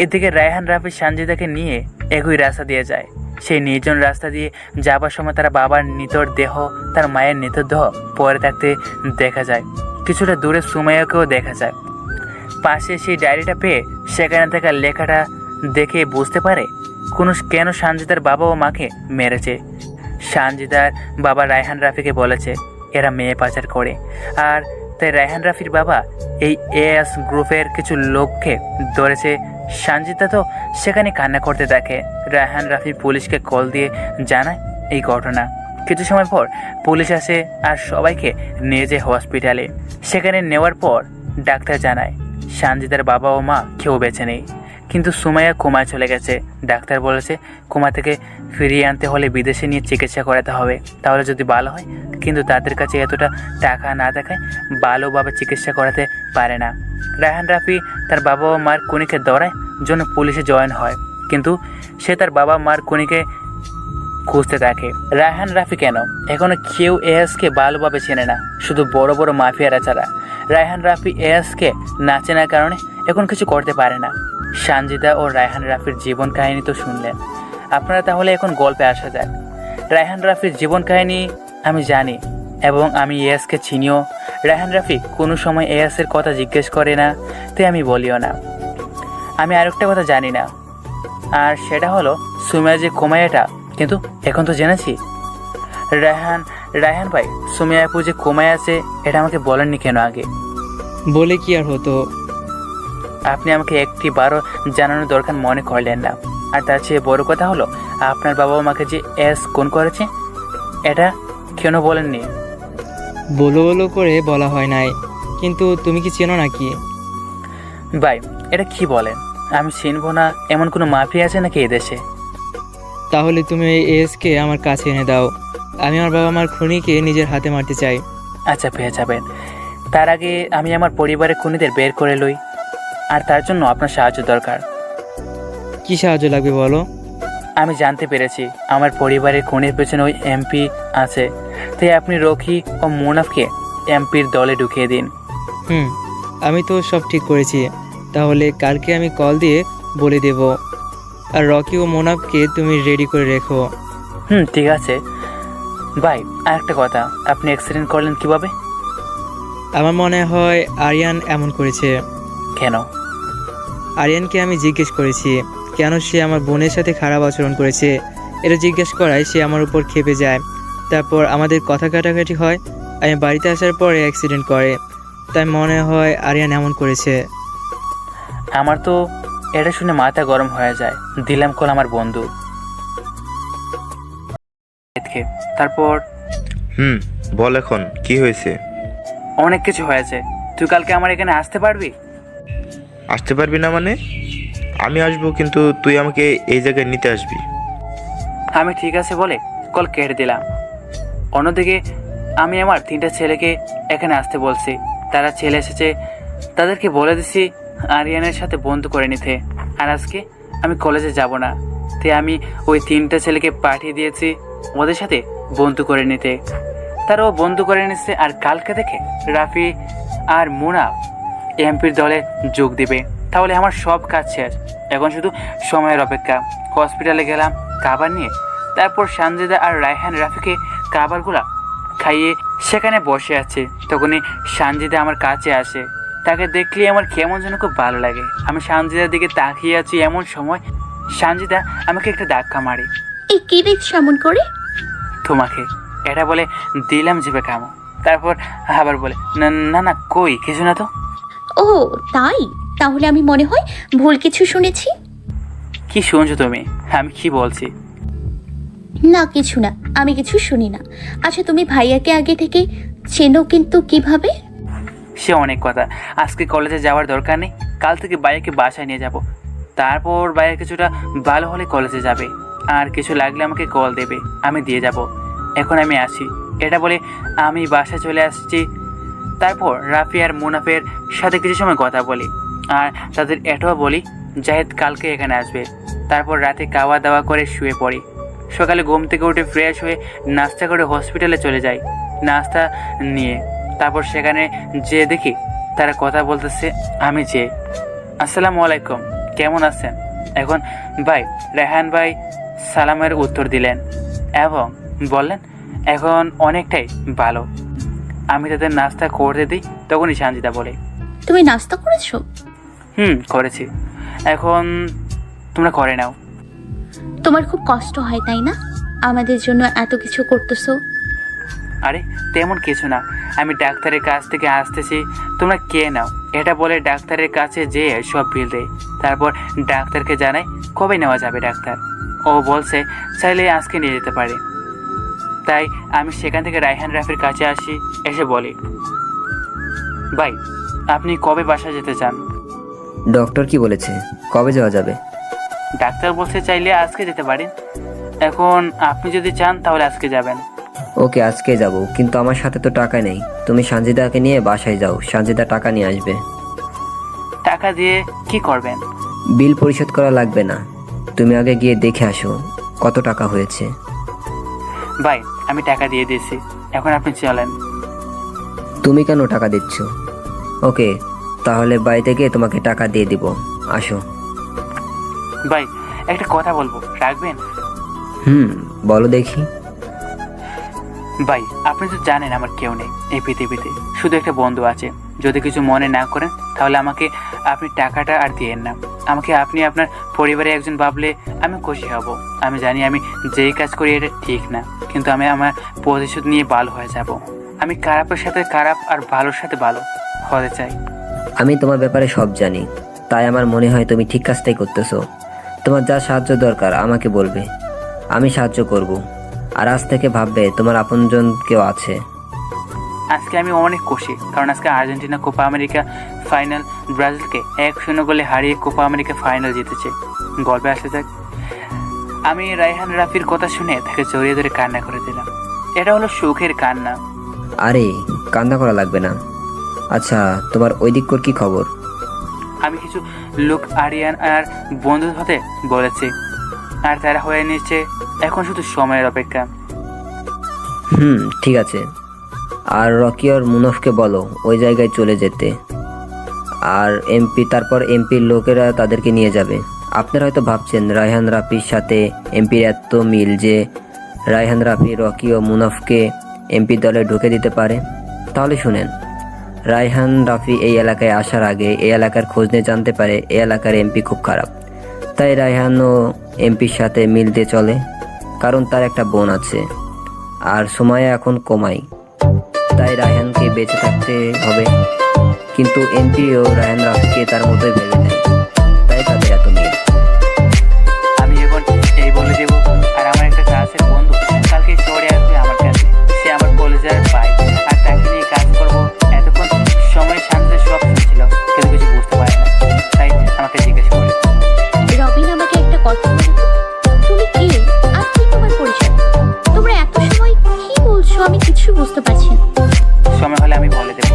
এদিকে রায়হান রাফি সানজিদাকে নিয়ে একই রাস্তা দিয়ে যায়। সেই নির্জন রাস্তা দিয়ে যাবার সময় তারা বাবার নিতর দেহ, তার মায়ের নিতর দেহ পরে থাকতে দেখা যায়। কিছুটা দূরে সুমাইয়াকেও দেখা যায়। পাশে সেই ডায়েরিটা পেয়ে সেখানে থাকা লেখাটা দেখে বুঝতে পারে কেন সানজিদার বাবা ও মাকে মেরেছে। সানজিদার বাবা রায়হান রাফিকে বলেছে এরা মেয়ে পাচার করে, আর তাই রায়হান রাফির বাবা এই এস গ্রুপের কিছু লোককে ধরেছে। সানজিদা তো সেখানে কান্না করতে দেখে। রায়হান রাফি পুলিশকে কল দিয়ে জানায় এই ঘটনা। কিছু সময় পর পুলিশ আসে আর সবাইকে নিয়ে যায় হসপিটালে। সেখানে নেওয়ার পর ডাক্তার জানায় সানজিদার বাবা ও মা কেউ বেঁচে নেই, কিন্তু সুমাইয়া কোমায় চলে গেছে। ডাক্তার বলেছে কোমা থেকে ফিরিয়ে আনতে হলে বিদেশে নিয়ে চিকিৎসা করাতে হবে, তাহলে যদি ভালো হয়। কিন্তু তাদের কাছে এতটা টাকা না দেখায় ভালোভাবে চিকিৎসা করাতে পারে না। রায়হান রাফি তার বাবা ও মার খুনিকে ধরার জন্য পুলিশে জয়েন হয়, কিন্তু সে তার বাবা মার খুনিকে খুঁজতে থাকে। রায়হান রাফি কেন? এখনো কেউ এসকে ভালোভাবে চেনে না, শুধু বড় বড় মাফিয়ারা ছাড়া। রায়হান রাফি এসকে না চেনার কারণে এখন কিছু করতে পারে না। সানজিদা ও রায়হান রাফির জীবন কাহিনী তো শুনলেন, আপনারা তাহলে এখন গল্পে আসা যাক। রায়হান রাফির জীবন কাহিনী আমি জানি এবং আমি এসকে চিনিও। রায়হান রাফি কোনো সময় এসের কথা জিজ্ঞেস করে না, তাই আমি বলিও না। আমি আরেকটা কথা জানি না, আর সেটা হলো সুমাইয়া যে কোমায়াটা, কিন্তু এখন তো জেনেছি। রায়হান ভাই, সুমাইয়া আপু যে কোমায় আছে এটা আমাকে বলেননি কেন আগে? বলে কি আর হতো? আপনি আমাকে একটি বারও জানানোর দরকার মনে করলেন না। আর তার চেয়ে বড় কথা হলো আপনার বাবা মাকে যে এস কোন করেছে এটা কেন বলেননি? বলো বলো করে বলা হয় নাই, কিন্তু তুমি কি চেনো নাকি? ভাই এটা কি বলেন? আমি চিনবো না এমন কোনো মাফিয়া আছে নাকি এদেশে? তাহলে তুমি এই এসকে আমার কাছে এনে দাও। আমি আমার বাবা মার খুনিকে নিজের হাতে মারতে চাই। আচ্ছা, পেয়ে যাবেন। তার আগে আমি আমার পরিবারের খুনিদের বের করে লই, আর তার জন্য আপনার সাহায্য দরকার। কি সাহায্য লাগবে বলো? আমি জানতে পেরেছি আমার পরিবারের খুনির পেছনে ওই এমপি আছে, তাই আপনি রকি ও মুনাফকে এমপির দলে ঢুকিয়ে দিন। আমি তো সব ঠিক করেছি, তাহলে কালকে আমি কল দিয়ে বলে দেব। আর রকি ও মোনাফকে তুমি রেডি করে রেখো। ঠিক আছে ভাই। আর একটা কথা, আপনি অ্যাক্সিডেন্ট করলেন কিভাবে? আমার মনে হয় আরিয়ান এমন করেছে। কেন? আরিয়ানকে আমি জিজ্ঞেস করেছি কেন সে আমার বোনের সাথে খারাপ আচরণ করেছে। এটা জিজ্ঞেস করায় সে আমার উপর ক্ষেপে যায়। তারপর আমাদের কথা কাটাকাটি হয়। আমি বাড়িতে আসার পরে অ্যাক্সিডেন্ট করে, তাই মনে হয় আরিয়ান এমন করেছে। আমার তো এটা শুনে মাথা গরম হয়ে যায়। দিলাম কল আমার বন্ধু। তারপর বল এখন কি হয়েছে? অনেক কিছু হয়েছে। তুই কালকে আমার এখানে আসতে পারবি? আসতে পারবি না মানে? আমি আসবো, কিন্তু তুই আমাকে এই জায়গায় নিতে আসবি। আমি ঠিক আছে বলে কল কেটে দিলাম। অন্যদিকে আমি আমার 3টা ছেলেকে এখানে আসতে বলছি। তারা ছেলে এসেছে, তাদেরকে বলে দিছি আরিয়ানের সাথে বন্ধু করে নিতে। আর আজকে আমি কলেজে যাব না, তাই আমি ওই 3টা ছেলেকে পাঠিয়ে দিয়েছি ওদের সাথে বন্ধু করে নিতে। তারাও বন্ধু করে নিচ্ছে। আর কালকে থেকে রাফি আর মুনা এমপির দলে যোগ দিবে। তাহলে আমার সব কাজ শেষ, এখন শুধু সময়ের অপেক্ষা। হসপিটালে গেলাম খাবার নিয়ে, তারপর সানজিদা আর রায়হান রাফিকে খাবারগুলা খাইয়ে সেখানে বসে আছে। তখনই সানজিদা আমার কাছে আসে। তাকে দেখলে আমার কেমন যেন খুব ভালো লাগে। আমি সানজিদার দিকে তাকিয়ে আছি, এমন সময় সানজিদা আমাকে একটা ধাক্কা মারে। এই কি দেখছ এমন করে? তোমাকে। এটা বলে দিলাম জিভে কামো। তারপর আবার বলে না না কই কিছু না তো। ও তাই? তাহলে আমি মনে হয় ভুল কিছু শুনেছি। কি শুনছো তুমি? আমি কি বলছি? না কিছু না, আমি কিছু শুনি না। আচ্ছা তুমি ভাইয়াকে আগে থেকে চেনো, কিন্তু কিভাবে? সে অনেক কথা। আজকে কলেজে যাওয়ার দরকার নেই, কাল থেকে ভাইয়াকে বাসায় নিয়ে যাব। তারপর বাইরে কিছুটা ভালো হলে কলেজে যাবে, আর কিছু লাগলে আমাকে কল দেবে, আমি দিয়ে যাব। এখন আমি আসি। এটা বলে আমি বাসায় চলে আসছি। তারপর রাফি আর মুনাফের সাথে কিছু সময় কথা বলি, আর তাদের এটাও বলি জাহিদ কালকে এখানে আসবে। তারপর রাতে খাওয়া দাওয়া করে শুয়ে পড়ি। সকালে ঘুম থেকে উঠে ফ্রেশ হয়ে নাস্তা করে হসপিটালে চলে যাই নাস্তা নিয়ে। তারপর সেখানে যেয়ে দেখি তারা কথা বলতেছে। আমি যেয়ে আসসালামু আলাইকুম, কেমন আছেন? এখন ভাই রেহান ভাই সালামের উত্তর দিলেন এবং বললেন এখন অনেকটাই ভালো। আমি তাদের নাস্তা করতে দিই, তখনই সানজিদা বলে, তুমি নাস্তা করেছো? করেছি, এখন তোমরা করে নাও। তোমার খুব কষ্ট হয় তাই না, আমাদের জন্য এত কিছু করতেছো? আরে তেমন কিছু না, আমি ডাক্তারের কাছ থেকে আসতেছি, তোমরা কে নাও। এটা বলে ডাক্তারের কাছে যেয়ে সব বিল দেয়। তারপর ডাক্তারকে জানাই কবে নেওয়া যাবে। ডাক্তার ও বলছে চাইলে আজকে নিয়ে যেতে পারে। তাই আমি সেখান থেকে রায়হান রাফির কাছে আসি, এসে বলি, ভাই আপনি কবে বাসায় যেতে চান? ডক্টর কি বলেছে, কবে যাওয়া যাবে? ডাক্তার বলছে চাইলে আজকে যেতে পারেন। এখন আপনি যদি চান তাহলে আজকে যাবেন। ওকে, আজকে যাব, কিন্তু আমার সাথে তো টাকা নেই। তুমি সানজিদাকে নিয়ে বাসায় যাও, সানজিদা টাকা নিয়ে আসবে। টাকা দিয়ে কি করবেন? বিল পরিশোধ করা লাগবে না, তুমি আগে গিয়ে দেখে আসো কত টাকা হয়েছে। ভাই আমি টাকা দিয়ে দিয়েছি, এখন আপনি চলেন। তুমি কেন টাকা দিচ্ছ? ওকে, তাহলে বাড়িতে গিয়ে তোমাকে টাকা দিয়ে দিব, আসো। ভাই একটা কথা বলবো, রাখবেন? বলো দেখি। ভাই আপনি তো জানেন আমার কেউ নেই এই পৃথিবীতে, শুধু একটা বন্ধু আছে। যদি কিছু মনে না করেন তাহলে আমাকে আপনি টাকাটা আর দিয়েন না। আমাকে আপনি আপনার পরিবারে একজন ভাবলে আমি খুশি হব। আমি জানি আমি যেই কাজ করি এটা ঠিক না, কিন্তু আমি আমার প্রতিশোধ নিয়ে ভালো হয়ে যাব। আমি খারাপের সাথে খারাপ আর ভালোর সাথে ভালো হতে চাই। আমি তোমার ব্যাপারে সব জানি, তাই আমার মনে হয় তুমি ঠিক কাজটাই করতেছো। তোমার যা সাহায্য দরকার আমাকে বলবে, আমি সাহায্য করব। আর আজ থেকে ভাববে তোমার আপনজন কেউ আছে। আজকে আমি অনেক খুশি, কারণ আজকে আর্জেন্টিনা কোপা আমেরিকা ফাইনাল ব্রাজিলকে 1-0 গোলে হারিয়ে কোপা আমেরিকা ফাইনাল জিতেছে। গল্পে আসে যাক, আমি রায়হান রাফির কথা শুনে তাকে জড়িয়ে ধরে কান্না করে দিলাম। এটা হলো সুখের কান্না। আরে কান্না করা লাগবে না। আচ্ছা, তোমার ওই দিকর কি খবর? আমি কিছু লোক আরিয়ান আর বন্ধু হতে বলেছি, আর তারা হয়ে নিচ্ছে। এখন শুধু সময়ের অপেক্ষা। ঠিক আছে। আর রকি আর মুনফকে বলো ওই জায়গায় চলে যেতে। আর তারপর এমপির লোকেরা তাদেরকে নিয়ে যাবে। আপনারা হয়তো ভাবছেন রায়হান রাফির সাথে এমপির এত মিল যে রায়হান রাফি রকি ও মুনফকে এমপি দলে ঢুকে দিতে পারে। তাহলে শুনেন, রায়হান রাফি এই এলাকায় আসার আগে এই এলাকার খোঁজ নিয়ে জানতে পারে এই এলাকার এমপি খুব খারাপ। তাই রায়হানও এমপির সাথে মিল দিয়ে চলে, কারণ তার একটা বোন আছে আর সময় এখন কমাই, তাই রায়হানকে বেঁচে থাকতে হবে। কিন্তু এমপিও রায়হান রাফিকে তার মতোই ভেবে নেয়, তাই তাদের এত মিল। আমি এখন এই বলে দেব, আর আমার একটা কাছের বন্ধু কালকে চড়ে আসবে আমার কাছে। সে আমার কলেজের ভাই, আর তাকে নিয়ে কাজ করবো। এতক্ষণ সময় শান্তিতে সব শুনছিল, কিন্তু কিছু বুঝতে পারে না, তাই আমাকে জিজ্ঞেস করে। রবিন আমাকে একটা কথা বলো তো, তুমি কে আর কি তোমার পরিচয়? তোমরা এত সময় কি বলছো আমি কিছু বুঝতে পারছি না। সময় হলে আমি বলে দেবো,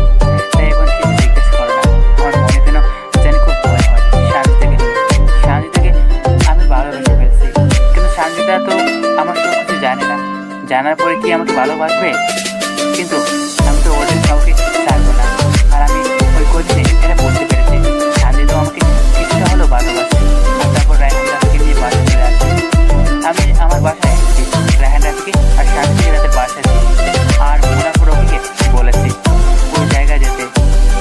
তাই এখন কিছু জিজ্ঞেস করো না। আমার মনে কেন জানি খুব ভয় হয় সানজিদাকে আমি ভালোবেসে ফেলছি, কিন্তু সানজিদা তো আমার সব কিছু জানে না। জানার পরে কি আমাকে ভালোবাসবে? কিন্তু আমি তো ওদের কাউকে ছাড়বো না। আর আমি ওই কোচিনে এটা বলতে পেরেছি, সানজিদা আমাকে কিছুটা হলেও ভালোবাসে। আর তারপর রায়হান রাফিকে নিয়ে বাসায় চলে আসে। আমি আমার বাসায় এসেছি রায়হান রাফিকে আর সানজিদাকে রাতে বাসায় দিয়েছি, আর মুনাফ রকিকে বলেছি ওই জায়গায় যেতে।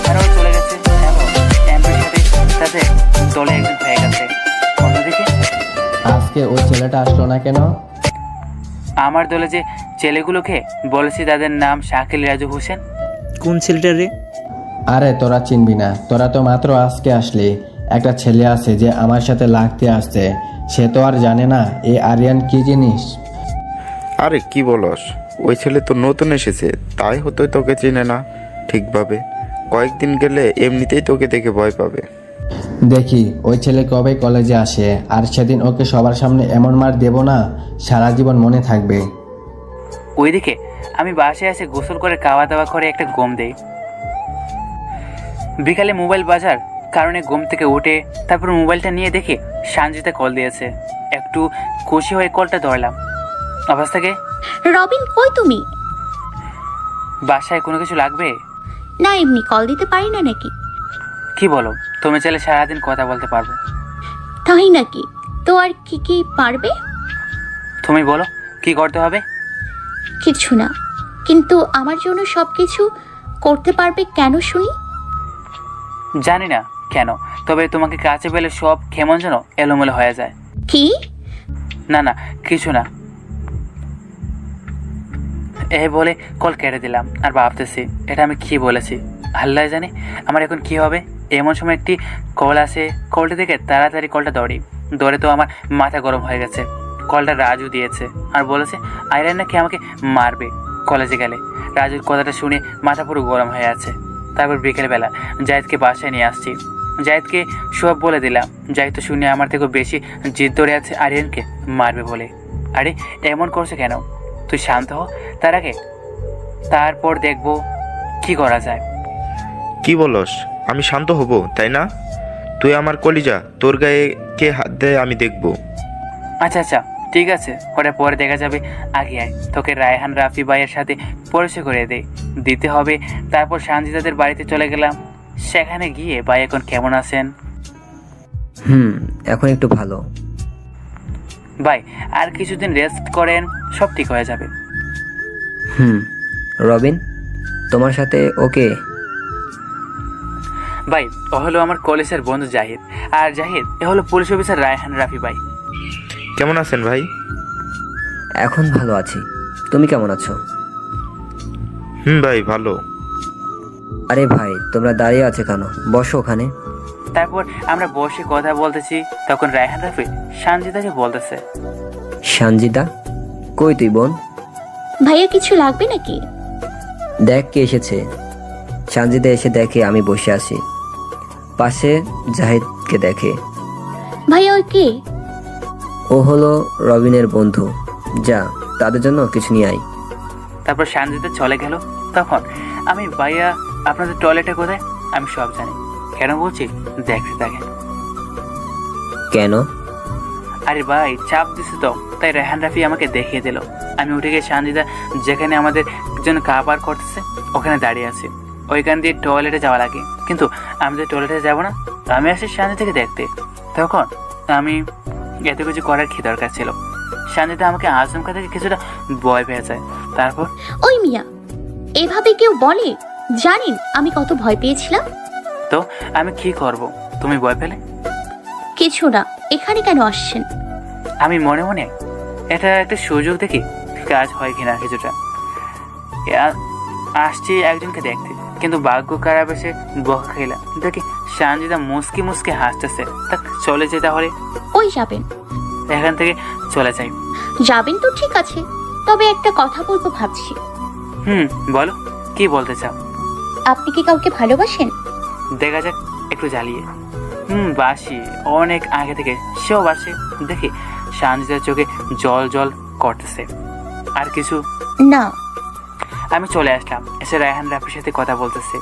আর ও চলে গেছে এবং এমপির সাথে তাদের দলে একজন হয়ে গেছে। অন্যদিকে আজকে ওই ছেলেটা আসলো না কেন? আমার দলে যে ছেলেগুলোকে বলেছি তাদের নাম শাকিল রাজু হোসেন। কোন ছেলেটা রে? আরে তোরা চিনবি না, তোরা তো মাত্র আজকে আসলি। একটা ছেলে আছে যে আমার সাথে লাগতে আসছে, সে তো আর জানে না এই আরিয়ান কি জিনিস। আরে কি বলস, ওই ছেলে তো নতুন এসেছে, তাই হয়তো তোকে চিনে না ঠিকভাবে। কয়েকদিন গেলে এমনিতেই তোকে দেখে ভয় পাবে। দেখি ওই ছেলে কবে কলেজে আসে, আর সেদিন ওকে সবার সামনে এমন মার দেব না, সারা জীবন মনে থাকবে। ওইদিকে আমি বাসায় এসে গোসল করে খাওয়া দাওয়া করে একটা ঘুম দেই। বিকালে মোবাইল বাজার কারণে ঘুম থেকে উঠে তারপর মোবাইলটা নিয়ে দেখি সঞ্জিতা কল দিয়েছে। একটু খুশি হয়ে কলটা ধরলাম। অবস্থাকে রবিন, কই তুমি? বাসায় কোনো কিছু লাগবে? না, এমনি কল দিতে পারি না নাকি? কি বলো, তুমি চাইলে সারাদিন কথা বলতে পারবো। তাই নাকি? তো আর কি কি পারবে? তুমি বলো কি করতে হবে? কিছু না, কিন্তু আমার জন্য সব কিছু করতে পারবে কেন শুনি? জানি না কেন, তবে তোমাকে কাছে পেলে সব কেমন যেন এলোমেলো হয়ে যায়। কি? না না, কিছু না। এ বলে কল কেটে দিলাম আর ভাবতেছি এটা আমি কি বলেছি। আল্লাহ জানে আমার এখন কি হবে। এমন সময় একটি কল আসে, কলটা দেখে তাড়াতাড়ি কলটা দৌড়ে তো আমার মাথা গরম হয়ে গেছে। কলটা রাজু দিয়েছে আর বলেছে আয়রান নাকি আমাকে মারবে কলেজে গেলে। রাজুর কথাটা শুনে মাথা পুরো গরম হয়ে আছে। তারপর বিকেলবেলা জাহিদকে বাসায় নিয়ে আসছি। জাহিদকে সব বলে দিলাম। জাহিদ তো শুনে আমার থেকেও বেশি জিদ ধরে আছে আরিয়ানকে মারবে বলে। আরে এমন করছে কেন? তুই শান্ত হ তার আগে, তারপর দেখবো কি করা যায়। কি বলস? আমি শান্ত হব তাই না? তুই আমার কলিজা, তোর গায়ে কে হাত দেয় আমি দেখব। আচ্ছা আচ্ছা ঠিক আছে, ওটা পরে দেখা যাবে। আগে আয়, তোকে রায়হান রাফি ভাইয়ের সাথে পরিচয় করে দিতে হবে। তারপর সঞ্জিতাদের বাড়িতে চলে গেলাম। সেখানে গিয়ে ভাই এখন কেমন আছেন? এখন একটু ভালো। ভাই আর কিছুদিন রেস্ট করেন, সব ঠিক হয়ে যাবে। রবিন, তোমার সাথে ওকে? ভাই ও হলো আমার কলেজের বন্ধু জাহিদ, আর জাহিদ এ হলো পুলিশ অফিসার রায়হান রাফি ভাই। কেমন আছেন ভাই? এখন ভালো আছি, তুমি কেমন আছো? ভাই ভালো। আরে ভাই, তোমরা দাঁড়িয়ে আছে কেন? বসো ওখানে। তারপর আমরা বসে কথা বলতেছি, তখন রায়হান রাফি সঞ্জিতাকে বলতেছে, সঞ্জিতা কই তুই বোন? ভাইয়া কিছু লাগবে নাকি? দেখ কে এসেছে। সঞ্জিতা এসে দেখে আমি বসে আছি, পাশে জাহিদকে দেখে। ভাইয়া ওই কে? ও হলো রবিনের বন্ধু। যা তাদের জন্য কিছু নিয়ে আয়। তারপর সঞ্জিতা চলে গেল। তখন আমি, ভাইয়া আপনাদের টয়লেটে কোথায়? আমি সব জানি। কেন বলছি দেখতে থাকেন। কেন? আরে ভাই চাপ দিছে তো, তাই রেহান রাফি আমাকে দেখিয়ে দিল। আমি উঠে গিয়ে সঞ্জিতা যেখানে আমাদের জন্য খাবার করতেছে ওখানে দাঁড়িয়ে আছি। ওইখান দিয়ে টয়লেটে যাওয়া লাগে, কিন্তু আমি তো টয়লেটে যাবো না, আমি আসি সঞ্জিতাকে দেখতে। তখন আমি এত কিছু করার কি দরকার ছিল? সঞ্জিতা আমাকে আচমকা থেকে কিছুটা ভয় পেয়ে যায়। তারপর ওই মিয়া, এভাবে কেউ বলে? জানেন আমি কত ভয় পেয়েছিলাম? তো আমি কি করব? তুমি ভয় পেলে? কিছু না, এখানে কেন আসছেন? আমি মনে মনে এটা একটা সুযোগ দেখি কাজ হয় কিনা কিছুটা। আসছি একজনকে দেখতে, কিন্তু ভাগ্য খারাপ এসে বকা খেলাম। দেখি সঞ্জিতা মুসকি মুসকি হাসতেছে। তা চলে যেতে তাহলে? ওই যাবেন? এখান থেকে চলে যাই। যাবেন তো ঠিক আছে, তবে একটা কথা বলবো ভাবছি। বলো কি বলতে চাও? আপনি কি কাউকে ভালোবাসেন? দেখা যাক, একটু জ্বালিয়ে। বাসি অনেক আগে থেকে, সেও বাসে। দেখি সঞ্জিতার চোখে জল জল করতেছে। আর কিছু না। আমি চলে আসলাম, এসে রায়হান রাফির সাথে কথা বলতেছে।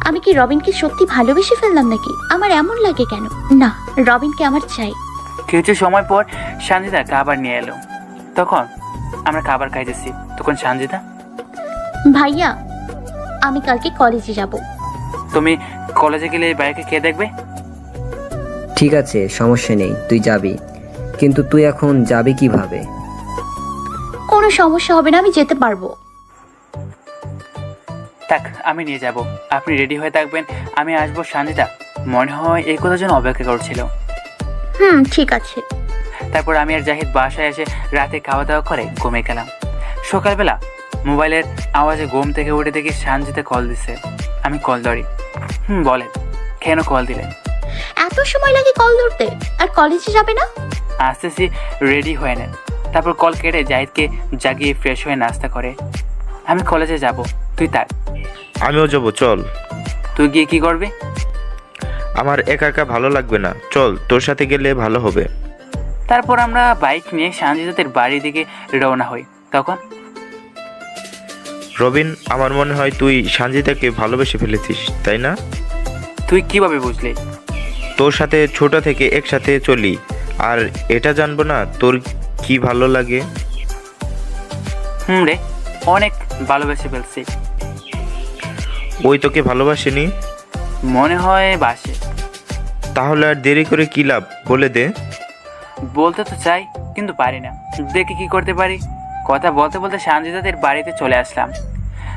আমি কি রবিনকে সত্যি ভালোবেসে ফেললাম নাকি? আমার এমন লাগে কেন? না, রবিনকে আমার চাই। কিছু সময় পর সঞ্জিতা খাবার নিয়ে এলো। তখন আমরা খাবার খাইতেছি। তখন সঞ্জিতা, ভাইয়া আমি কালকে কলেজে যাব। তুমি কলেজে গেলে বাইকে কে দেখবে? ঠিক আছে, সমস্যা নেই, তুই যাবি, কিন্তু তুই এখন যাবি কিভাবে? কোনো সমস্যা হবে না, আমি যেতে পারবো। থাক, আমি নিয়ে যাব, আপনি রেডি হয়ে থাকবেন, আমি আসবো। সঞ্জিতা মনে হয় এই কথার জন্য অপেক্ষা করছিল। ঠিক আছে। তারপর আমি আর জাহিদ বাসায় এসে রাতে খাওয়া দাওয়া করে ঘুমিয়ে গেলাম। সকালবেলা মোবাইলের আওয়াজে ঘুম থেকে উঠে দেখি সঞ্জিতা কল দিছে। আমি কল ধরি। বলেন, কেন কল দিলেন? এত সময় লাগে কল ধরতে? আর কলেজে যাবে না? আসতেছি, রেডি হয়ে নেন। তারপর কল কেটে জাহিদকে জাগিয়ে ফ্রেশ হয়ে নাস্তা করে। আমি কলেজে যাব, তুই থাক। আমিও যাবো, চল। তুই গিয়ে কি করবি? আমার একা একা ভালো লাগবে না, চল তোর সাথে গেলে ভালো হবে। তারপর আমরা বাইক নিয়ে সানজিদাদের বাড়ির দিকে রওনা হই। তখন রবিন, আমার মনে হয় তুই সানজিদাকে ভালোবেসে ফেলেছিস, তাই না? তুই কিভাবে বুঝলি? তোর সাথে ছোট থেকে একসাথে চলি, আর এটা জানবো না তোর কি ভালো লাগে? রে, অনেক ভালোবেসে ফেলছি। ওই তোকে ভালোবাসেনি? মনে হয় বাসে। তাহলে আর দেরি করে কি লাভ, বলে দে। বলতে তো চাই কিন্তু পারি না, দেখে কি করতে পারি। কথা বলতে বলতে সানজিদাদের বাড়িতে চলে আসলাম।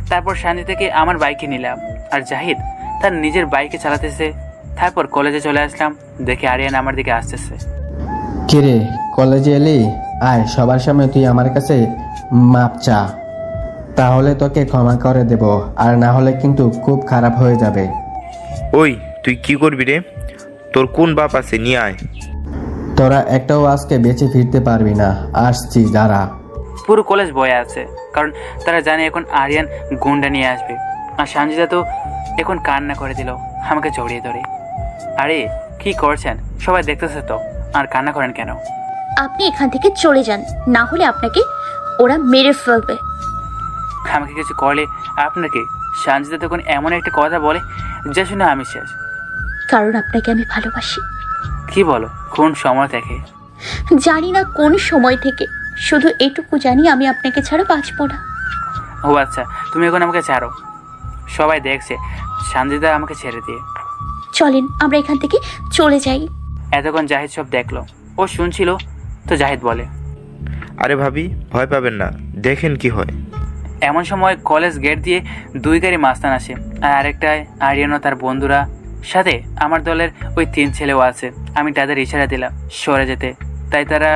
তারপর সানজিদাকে আমার বাইকে নিলাম, আর জাহিদ তার নিজের বাইকে চালাতেছে। তারপর কলেজে চলে আসলাম, দেখে আরিয়ান আমার দিকে আসতেছে। কিরে, কলেজে এলি? আয়, সবার সামনে তুই আমার কাছে মাপ চা, তাহলে তোকে ক্ষমা করে দেব, আর না হলে কিন্তু খুব খারাপ হয়ে যাবে। ওই তুই কি করবি রে? তোর কোন বাপ আছে, নিয়ে আয়। তোরা একটাও আজকে বেঁচে ফিরতে পারবি না, আসছি দাঁড়া। পুরো কলেজ বয়ে আছে, কারণ তারা জানে এখন আরিয়ান গুন্ডা নিয়ে আসবে। আর সানজিদা তো এখন কান্না করে দিল আমাকে জড়িয়ে ধরে। আরে কি করছেন, সবাই দেখতেছে তো, আর কান্না করেন কেন? আপনি এখান থেকে চলে যান, না হলে আপনাকে ওরা মেরে ফেলবে। আমাকে কিছু করলে আপনাকে? সানজিদা তখন এমন একটা কথা বলে যা শুনে আমি শেষ। কারণ আপনাকে আমি ভালোবাসি। কি বলো, কোন সময় থেকে? জানি না কোন সময় থেকে, শুধু এটুকু জানি আমি আপনাকে ছাড়া বাঁচবো না। ও আচ্ছা, তুমি এখন আমাকে ছাড়ো, সবাই দেখছে সানজিদা আমাকে ছেড়ে দিয়ে। চলেন আমরা এখান থেকে চলে যাই। এতক্ষণ জাহিদ সব দেখলো, ও শুনছিল। তো জাহিদ বলে, আরে ভাবি, ভয় পাবেন না, দেখেন কি হয়। এমন সময় কলেজ গেট দিয়ে 2 গাড়ি মাস্তান আসে, আর আরেকটায় আরিয়ান ও তার বন্ধুরা, সাথে আমার দলের ওই 3 ছেলেও আছে। আমি তাদের ইশারা দিলাম সরে যেতে, তাই তারা।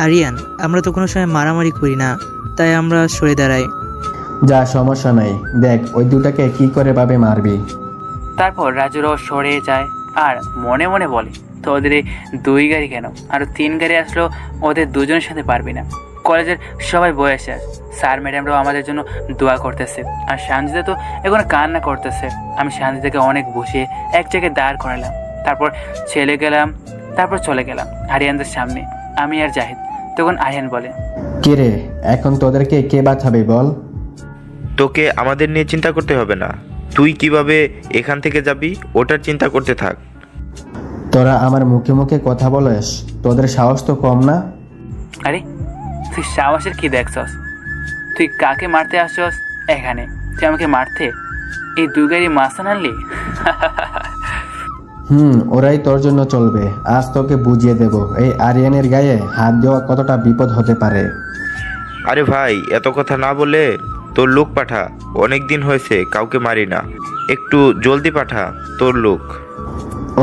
আরিয়ান, আমরা তো কোনো সময় মারামারি করি না, তাই আমরা সরে দাঁড়াই। যা, সমস্যা নাই, দেখ ওই দুটাকে কি করে ভাবে মারবি। তারপর রাজুরাও সরে যায় আর মনে মনে বলে, তো ওদের এই 2 গাড়ি কেন, আরও 3 গাড়ি আসলো, ওদের দুজনের সাথে পারবি না। কলেজের সবাই বয়সে আছে, স্যার ম্যাডামরাও আমাদের জন্য দোয়া করতেছে, আর সানজিদা তো এখন কান্না করতেছে। আমি সানজিদাকে অনেক বসিয়ে এক জায়গায় দাঁড় করালাম, তারপর চলে গেলাম আরিয়ানদের সামনে, আমি আর জাহিদ। তখন আরিয়ান বলে, কিরে, এখন তোদেরকে কে বাঁচাবে বল? তোকে আমাদের নিয়ে চিন্তা করতে হবে না, তুই কিভাবে এখান থেকে যাবি ওটার চিন্তা করতে থাক। তোরা আমার মুখে মুখে কথা বলিস, তোদের সাহস তো কম না? আরে তুই সাহসের কি দেখছস? তুই কাকে মারতে আসছস এখানে? তুই আমাকে মারতে এই 2 গাড়ি মাস্তান আনলি? ওরাই তোর জন্য চলবে, আজ তোকে বুঝিয়ে দেব এই আরিয়ানের গায়ে হাত দেওয়া কতটা বিপদ হতে পারে। আরে ভাই, এত কথা না বলে তোর লোক পাঠা, অনেক দিন হয়েছে কাউকে মারি না, একটু জলদি পাঠা তোর লোক।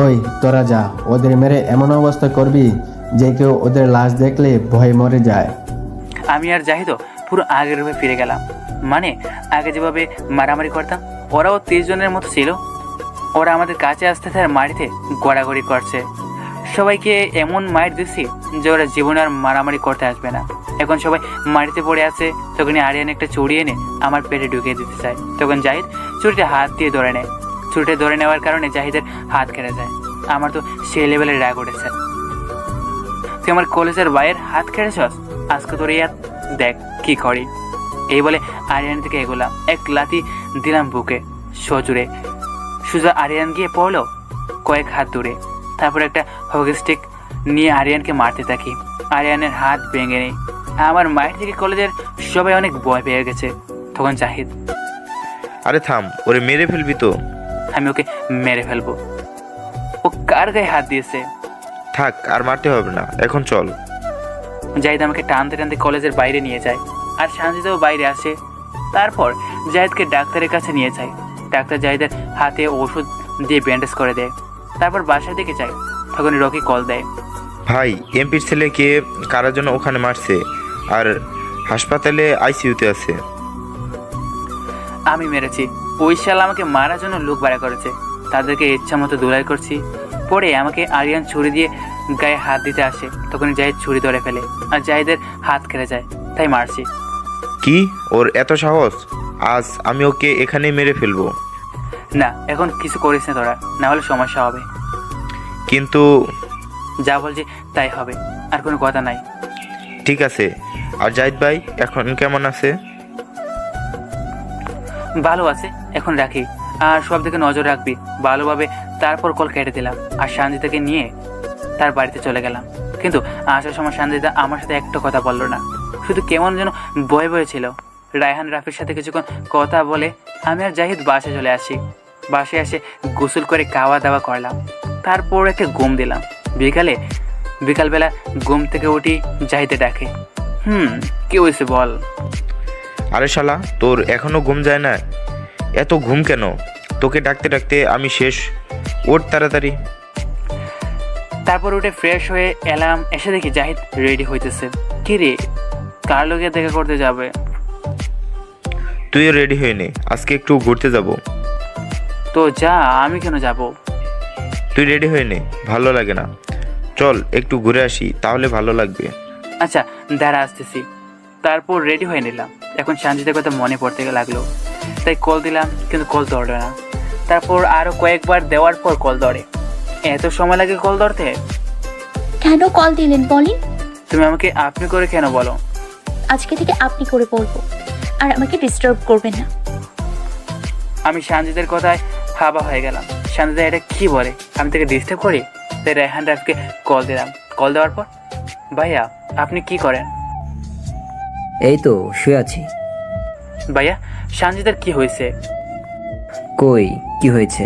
ওই তোরা যা, ওদের মেরে এমন অবস্থা করবি যে কেউ ওদের লাশ দেখলে ভয় মরে যায়। আমি আর জাহিদও পুরো আগের রূপে ফিরে গেলাম, মানে আগে যেভাবে মারামারি করতাম। ওরাও 30 জনের মতো ছিল। ওরা আমাদের কাছে আসতে তার মাটিতে গড়াগড়ি করছে। সবাইকে এমন মাইর দিচ্ছি যে ওরা জীবনে আর মারামারি করতে আসবে না। এখন সবাই মাটিতে পড়ে আছে। তখনই আরিয়ান একটা চুড়ি এনে আমার পেটে ঢুকিয়ে দিতে চায়। তখন জাহিদ চুড়িটা হাত দিয়ে ধরে নেয়। চুড়িটা ধরে নেওয়ার কারণে জাহিদের হাত কেটে যায়। আমার তো সেই লেভেলের রাগ উঠেছে। তুই আমার কলেজের বাইরের হাত কেটেছস, আজকে তোর এই হাত দেখ কি করি। এই বলে আরিয়ান থেকে এগোলাম, এক লাথি দিলাম বুকে সজুরে। সুজা আরিয়ান গিয়ে পড়লো কয়েক হাত দূরে। তারপর একটা হকি স্টিক নিয়ে আরিয়ানকে মারতে থাকি। আরিয়ানের হাত ভেঙে নেই। আমার মায়ের থেকে কলেজের সবাই অনেক ভয় পেয়ে গেছে। তখন জাহিদ, আরে থাম, ওরে মেরে ফেলবি তো। আমি ওকে মেরে ফেলবো। ও কার গায়ে হাত দিয়েছে? থাক, আর মারতে হবে না, এখন চল। জাহিদ আমাকে টানতে টানতে কলেজের বাইরে নিয়ে যায়, আর সানজিদাও বাইরে আসে। তারপর জাহিদকে ডাক্তারের কাছে নিয়ে যায়। ডাক্তার জাহিদের হাতে ওষুধ দিয়ে ব্যান্ডেজ করে দেয়। তারপর বাসার দিকে যায়। তখন রকি কল দেয়, ভাই, এমপির ছেলেকে কারার জন্য ওখানে মারছে, আর হাসপাতালে আইসিইউতে আছে। আমি মেরেছি। ওই শালা আমাকে মারার জন্য লোক ভাড়া করেছে। তাদেরকে ইচ্ছা মতো ধুলাই করছি। পরে আমাকে আরিয়ান ছুরি দিয়ে গায়ে হাত দিতে আসে। তখন জাহিদ ছুরি ধরে ফেলে, আর জাহিদের হাত কেটে যায়, তাই মারছি। কি, ওর এত সাহস? আজ আমি ওকে এখানেই মেরে ফেলবো। না এখন কিছু করিস না তোরা, না হলে সমস্যা হবে। কিন্তু যা বলছি তাই হবে, আর কোনো কথা নাই। ঠিক আছে। আর জাহিদ ভাই এখন কেমন আছে? ভালো আছে, এখন রাখি। আর সব দিকে নজর রাখবি ভালোভাবে। তারপর কল কেটে দিলাম আর সানজিদাকে নিয়ে তার বাড়িতে চলে গেলাম। কিন্তু আসার সময় সানজিদা আমার সাথে একটা কথা বললো না, শুধু কেমন যেন বয়ে বয়ে ছিল। রায়হান রাফির সাথে কিছুক্ষণ কথা বলে আমি আর জাহিদ বাসে চলে আসি। বাসে এসে গোসল করে খাওয়া দাওয়া করলাম, তারপর একটা ঘুম দিলাম। বিকালবেলা ঘুম থেকে উঠি, জাহিদে ডাকে। কি হয়েছে বল? আরে শালা, তোর এখনো ঘুম যায় না? এত ঘুম কেন? তোকে ডাকতে ডাকতে আমি শেষ। ওঠ তাড়াতাড়ি। তারপর উঠে ফ্রেশ হয়ে এলাম, এসে দেখি জাহিদ রেডি হইতেছে। কি রে, কার লোকে দেখা করতে যাবে? তুইও রেডি হয়ে নে, আজকে একটু ঘুরতে যাব। তো যা, আমি কেন যাব? তুই রেডি হয়ে নে, ভালো লাগে না। চল একটু ঘুরে আসি, তাহলে ভালো লাগবে। আচ্ছা দাঁড়া, আসতেছি। তারপর রেডি হয়ে নিলাম। এখন সানজিদার কথা মনে পড়তে লাগলো, তাই কল দিলাম, কিন্তু কল ধরলো না। তারপর আরো কয়েকবার দেওয়ার পর কল ধরে। এত সময় লাগে কল ধরতে? কেন কল দিলেন বলেন? তুমি আমাকে আপনি করে কেন বলো? আজকে থেকে আপনি করে বলবো, আর আমাকে ডিস্টার্ব করবেন না। আমি সানজিদের কথায় হাবা হয়ে গেলাম। সানজিদা এটা কি বলে, আমি তাকে ডিস্টার্ব করি? তাই রায়হান রাফকে কল দিলাম। কল দেওয়ার পর, ভাইয়া আপনি কি করেন? এই তো শুয়ে আছি। ভাইয়া সানজিদার কি হয়েছে? কই, কি হয়েছে?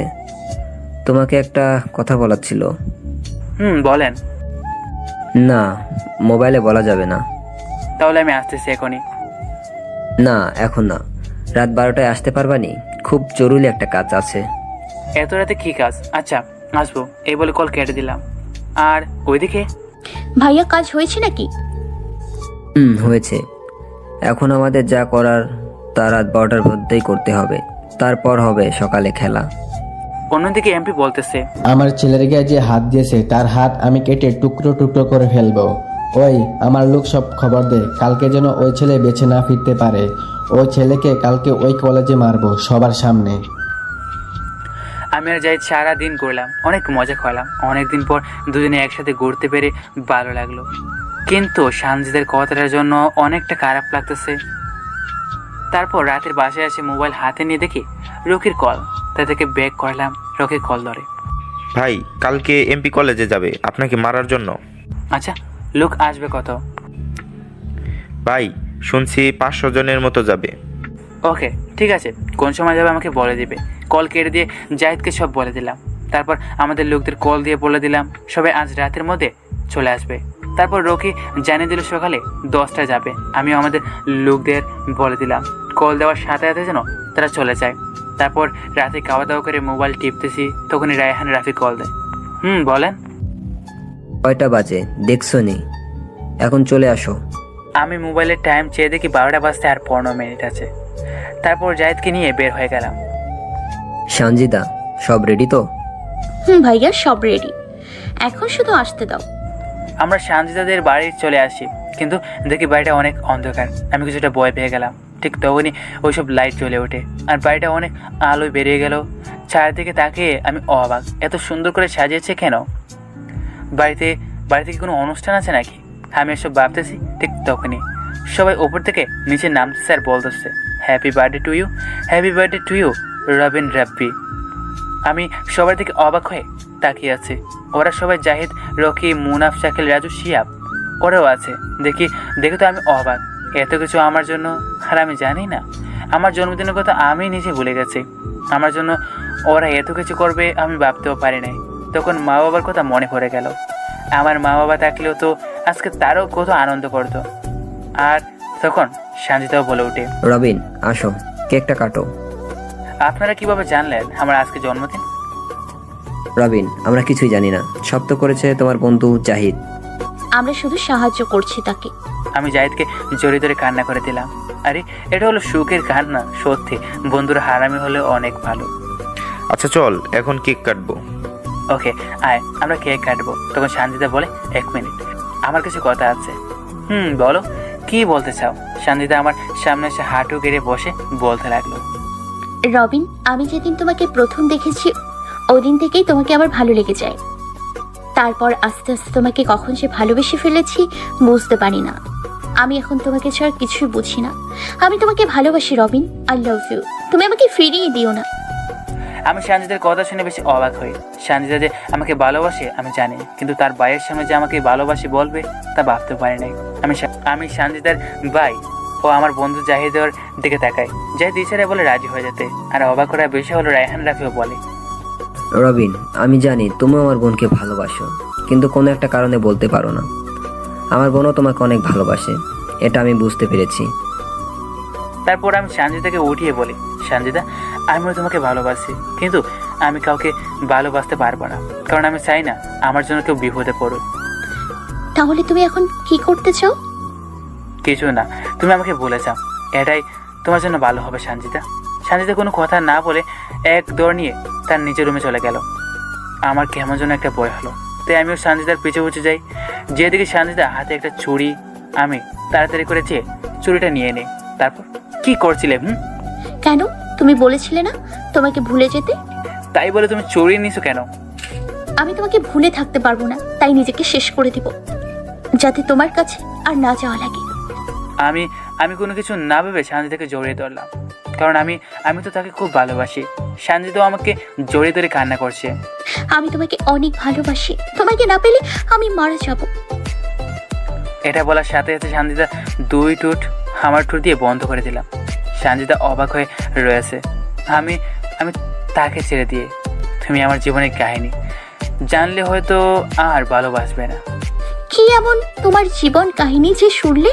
তোমাকে একটা কথা বলার ছিল। বলেন। না, মোবাইলে বলা যাবে না। তাহলে আমি আসতেছি এখনই। না, এখন না, রাত 12টায় আসতে পারবানি? খুব জরুরি একটা কাজ আছে। এত রাতে কি কাজ? আচ্ছা আসবো, এই বলে কল কেটে দিলাম। আর ওইদিকে ভাইয়া কাজ হয়েছে নাকি? হয়েছে। এখন আমাদের যা করার তা রাত 12টার মধ্যেই করতে হবে, তারপর হবে সকালে খেলা। অন্যদিকে এমপি বলতেছে, আমার ছেলের গায়ে যে হাত দিয়েছে তার হাত আমি কেটে টুকরো টুকরো করে ফেলবো। ওই আমার লোক সব খবর দে, কালকে যেন ওই ছেলে বেঁচে না ফিরতে পারে। ওই ছেলেকে কালকে ওই কলেজে মারবো সবার সামনে। আমি আর যাই সারাদিন ঘুরলাম, অনেক মজা করলাম। অনেকদিন পর দুজনে একসাথে ঘুরতে পেরে ভালো লাগলো, কিন্তু সানজিদের কথাটার জন্য অনেকটা খারাপ লাগতেছে। তারপর রাতের বাসায় এসে মোবাইল হাতে নিয়ে দেখি রকির কল। তা থেকে ব্যাক করলাম, রকি কল ধরে। ভাই, কালকে এমপি কলেজে যাবে আপনাকে মারার জন্য। আচ্ছা, লোক আসবে কত? ভাই শুনছি 500 জনের মতো যাবে। ওকে ঠিক আছে, কোন সময় যাবে আমাকে বলে দিবে। কল কেটে দিয়ে জাহিদকে সব বলে দিলাম। তারপর আমাদের লোকদের কল দিয়ে বলে দিলাম সবাই আজ রাতের মধ্যে চলে আসবে। তারপর রকি জানিয়ে দিল সকালে 10টায় যাবে। আমিও আমাদের লোকদের বলে দিলাম কল দেওয়ার সাথে সাথে যেন তারা চলে যায়। তারপর রাতে খাওয়া দাওয়া করে মোবাইল টিপতেছি, তখনই রায়হান রাফি কল দেয়। বলেন। কয়টা বাজে দেখছো নি? এখন চলে আসো। আমি মোবাইলের টাইম চেয়ে দেখি 12টা বাজতে আর 15 মিনিট আছে। তারপর জাহিদকে নিয়ে বের হয়ে গেলাম। সানজিদা সব রেডি তো? ভাইয়া সব রেডি, এখন শুধু আসতে দাও। আমরা সানজিদাদের বাড়ি চলে আসি, কিন্তু দেখি বাড়িটা অনেক অন্ধকার। আমি কিছুটা ভয় পেয়ে গেলাম। ঠিক তখনই ওইসব লাইট জ্বলে ওঠে আর বাড়িটা অনেক আলোয় বেরিয়ে গেল। চারিদিকে তাকিয়ে আমি অবাক, এত সুন্দর করে সাজিয়েছে কেন? বাড়িতে কি কোনো অনুষ্ঠান আছে নাকি? আমি এসব ভাবতেছি, ঠিক তখনই সবাই ওপর থেকে নিচে নামতেছে আর বলতেছে happy birthday to you, happy birthday to you Robin Rabbi. আমি সবার দিকে অবাক হয়ে তাকিয়ে আছি। ওরা সবাই জাহিদ, রকি, মুনাফ, শাকিল, রাজু, শিয়াব ওরাও আছে। দেখে তো আমি অবাক, এত কিছু আমার জন্য। আর আমি জানি না, আমার জন্মদিনের কথা আমি নিজে ভুলে গেছি। আমার জন্য ওরা এত কিছু করবে আমি ভাবতেও পারি নাই। তখন মা বাবার কথা মনে পড়ে গেল। আমার মা বাবা থাকলেও তো আজকে তারও কত আনন্দ করতো। আর তখন সানজিদাও বলে ওঠে, রবিন আসো, কেকটা কাটো। আপনারা কিভাবে জানলেন আমার আজকে জন্মদিন? রবিন, আমরা কিছুই জানি না, সব তো করেছে তোমার বন্ধু জাহিদ। আমরা শুধু সাহায্য করছি তাকে। আমি জাহিদকে জড়িয়ে ধরে কান্না করে দিলাম। আরে এটা হলো সুখের কান্না। সত্যি বন্ধুরা হারামি হলেও অনেক ভালো। আচ্ছা চল এখন কেক কাটবো। ওকে আয়, আমরা কেক কাটবো। তখন সানজিদা বলে 1 মিনিট, আমার কিছু কথা আছে। বলো, কি বলতে চাও? সানজিদা আমার সামনে এসে হাঁটু গেড়ে বসে বলতে লাগলো, রবিন, আমি যেদিন তোমাকে প্রথম দেখেছি ওই দিন থেকেই তোমাকে আমার ভালো লেগে যায়। তারপর আস্তে আস্তে তোমাকে কখন যে ভালোবেসে ফেলেছি বুঝতে পারি না। আমি এখন তোমাকে ছাড়া কিছুই বুঝি না। আমি তোমাকে ভালোবাসি রবিন, আই লাভ ইউ। তুমি আমাকে ফিরিয়ে দিও না। আমি সানজিদার কথা শুনে বেশি অবাক হই। সানজিদা যে আমাকে ভালোবাসে আমি জানি, কিন্তু তার ভাইয়ের সামনে যে আমাকে ভালোবাসি বলবে তা ভাবতে পারি নাই। আমি সানজিদার ভাই ও আমার বন্ধু জাহিদের দিকে তাকাই। জাহিদ ইশারায় বলে রাজি হয়ে যেতে। আর অবাক করার বিষয় হলো রায়হান রাফিও বলে, রবিন, আমি জানি তুমি আমার বোনকে ভালোবাসো, কিন্তু কোনো একটা কারণে বলতে পারো না। আমার বোনও তোমাকে অনেক ভালোবাসে, এটা আমি বুঝতে পেরেছি। তারপর আমি সানজিদাকে উঠিয়ে বলি, সানজিদা, আমিও তোমাকে ভালোবাসি, কিন্তু আমি কাউকে ভালোবাসতে পারবো না, কারণ আমি চাই না আমার জন্য কেউ বিপদে পড়ুক। তাহলে তুমি এখন কি করতে চাও? কিছু না, তুমি আমাকে বলে যাও, এটাই তোমার জন্য ভালো হবে সানজিদা। সানজিদা কোনো কথা না বলে এক দৌড় নিয়ে তার নিজের রুমে চলে গেল। আমার কেমন যেন একটা ভয় হলো, তাই আমিও সানজিদার পিছু পিছু যাই। যেদিকে সানজিদা হাতে একটা চুড়ি, আমি তাড়াতাড়ি করে যেয়ে চুড়িটা নিয়ে নিই। তারপর, কি করছিলে? কেন? তুমি বলেছিলে না তোমাকে ভুলে যেতে? তাই বলে তুমি চুরি নিছো কেন? আমি তোমাকে ভুলে থাকতে পারবো না, তাই নিজেকে শেষ করে দিব, যাতে তোমার কাছে আর না যাওয়া লাগে। আমি কোনো কিছু না ভেবে সানজিদাকে জড়িয়ে ধরলাম, কারণ আমি তো তাকে খুব ভালোবাসি। সানজিদাও আমাকে জড়িয়ে ধরে কান্না করছে। আমি তোমাকে অনেক ভালোবাসি, তোমাকে না পেলে আমি মারা যাব। এটা বলার সাথে সাথে সানজিদা দুই ঠোঁট আমার ঠোঁট দিয়ে বন্ধ করে দিলাম। সানজিদা অবাক হয়ে রয়েছে। আমি তাকে ছেড়ে দিয়ে তুমি আমার জীবনের কাহিনী জানলে হয়তো আর ভালোবাসবে না। কি এমন তোমার জীবন কাহিনী যে শুনলে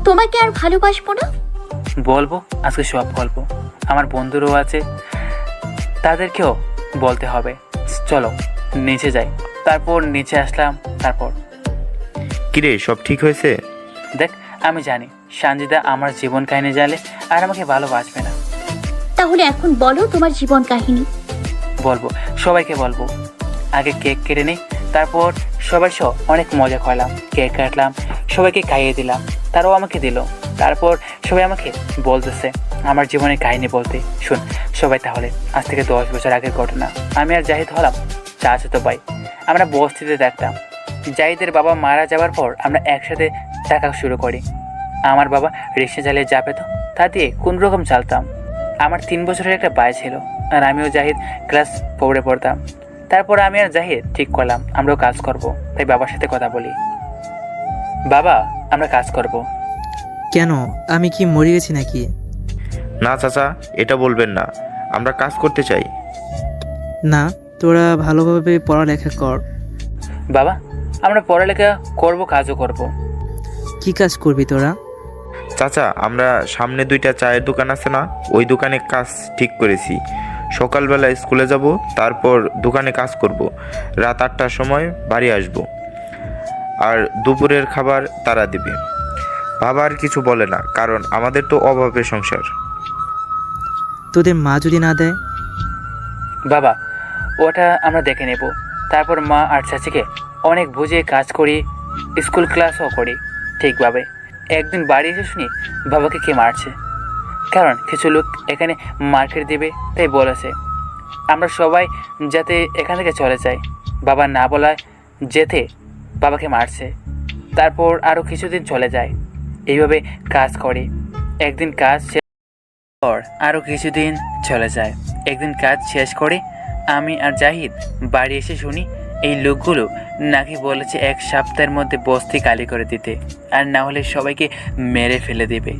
তোমাকে আর ভালোবাসবো না? বলবো আজকে সব গল্প। আমার বন্ধুরও আছে, তাদেরকেও বলতে হবে। চলো নিচে যাই। তারপর নিচে আসলাম। তারপর, কিরে, সব ঠিক হয়েছে? দেখ, আমি জানি সানজিদা আমার জীবন কাহিনী জানলে আর আমাকে ভালোবাসবে না। তাহলে এখন বলো তোমার জীবন কাহিনী। বলবো, সবাইকে বলবো। আগে কেক কেটে নিই, তারপর সবার সহ অনেক মজা করলাম। কেক কাটলাম, সবাইকে খাইয়ে দিলাম, তারাও আমাকে দিল। তারপর সবাই আমাকে বলতেছে আমার জীবনের কাহিনী বলতে। শুন সবাই, তাহলে আজ থেকে 10 বছর আগের ঘটনা। আমি আর জাহিদ হলাম চাচাতো ভাই। আমরা বস্তিতে থাকতাম। জাহিদের বাবা মারা যাওয়ার পর আমরা একসাথে থাকা শুরু করি। আমার বাবা রিক্সা চালিয়ে যা পেত তা দিয়ে কোন রকম চালতাম। আমার 3 বছরের একটা ভাই ছিল, আর আমিও জাহিদ ক্লাস 4-এ পড়তাম। তারপর আমি আর জাহিদ ঠিক করলাম আমরাও কাজ করব। তাই বাবার সাথে কথা বলি, বাবা আমরা কাজ করব। কেন, আমি কি মরে গেছি নাকি? না চাচা, এটা বলবেন না, আমরা কাজ করতে চাই। না, তোরা ভালোভাবে পড়ালেখা কর। বাবা আমরা পড়ালেখা করব, কাজও করব। কি কাজ করবি তোরা? চাচা, আমরা সামনে 2টা চায়ের দোকান আছে না, ওই দোকানে কাজ ঠিক করেছি। সকালবেলা স্কুলে যাব, তারপর দোকানে কাজ করব, রাত 8টার সময় বাড়ি আসব, আর দুপুরের খাবার তারা দেবে। বাবা আর কিছু বলে না, কারণ আমাদের তো অভাবের সংসার। তোদের মা যদি না দেয়? বাবা ওটা আমরা দেখে নেব। তারপর মা আর চাচিকে অনেক বুঝিয়ে কাজ করি, স্কুল ক্লাসও করি ঠিকভাবে। একদিন বাড়ি এসে শুনি বাবাকে কে মারছে, কারণ কিছু লোক এখানে মার্কেট দেবে তাই বলেছে। আমরা সবাই যাতে এখান থেকে চলে যাই, বাবা না বলায় যেতে বাবাকে মারছে। তারপর আরও কিছুদিন চলে যায়, এইভাবে কাজ করি। একদিন কাজ আরও কিছুদিন চলে যায়। একদিন কাজ শেষ করে আমি আর জাহিদ বাড়ি এসে শুনি এই লোকগুলো নাকি বলেছে 1 সপ্তাহের মধ্যে বস্তি খালি করে দিতে, আর না হলে সবাইকে মেরে ফেলে দেবে।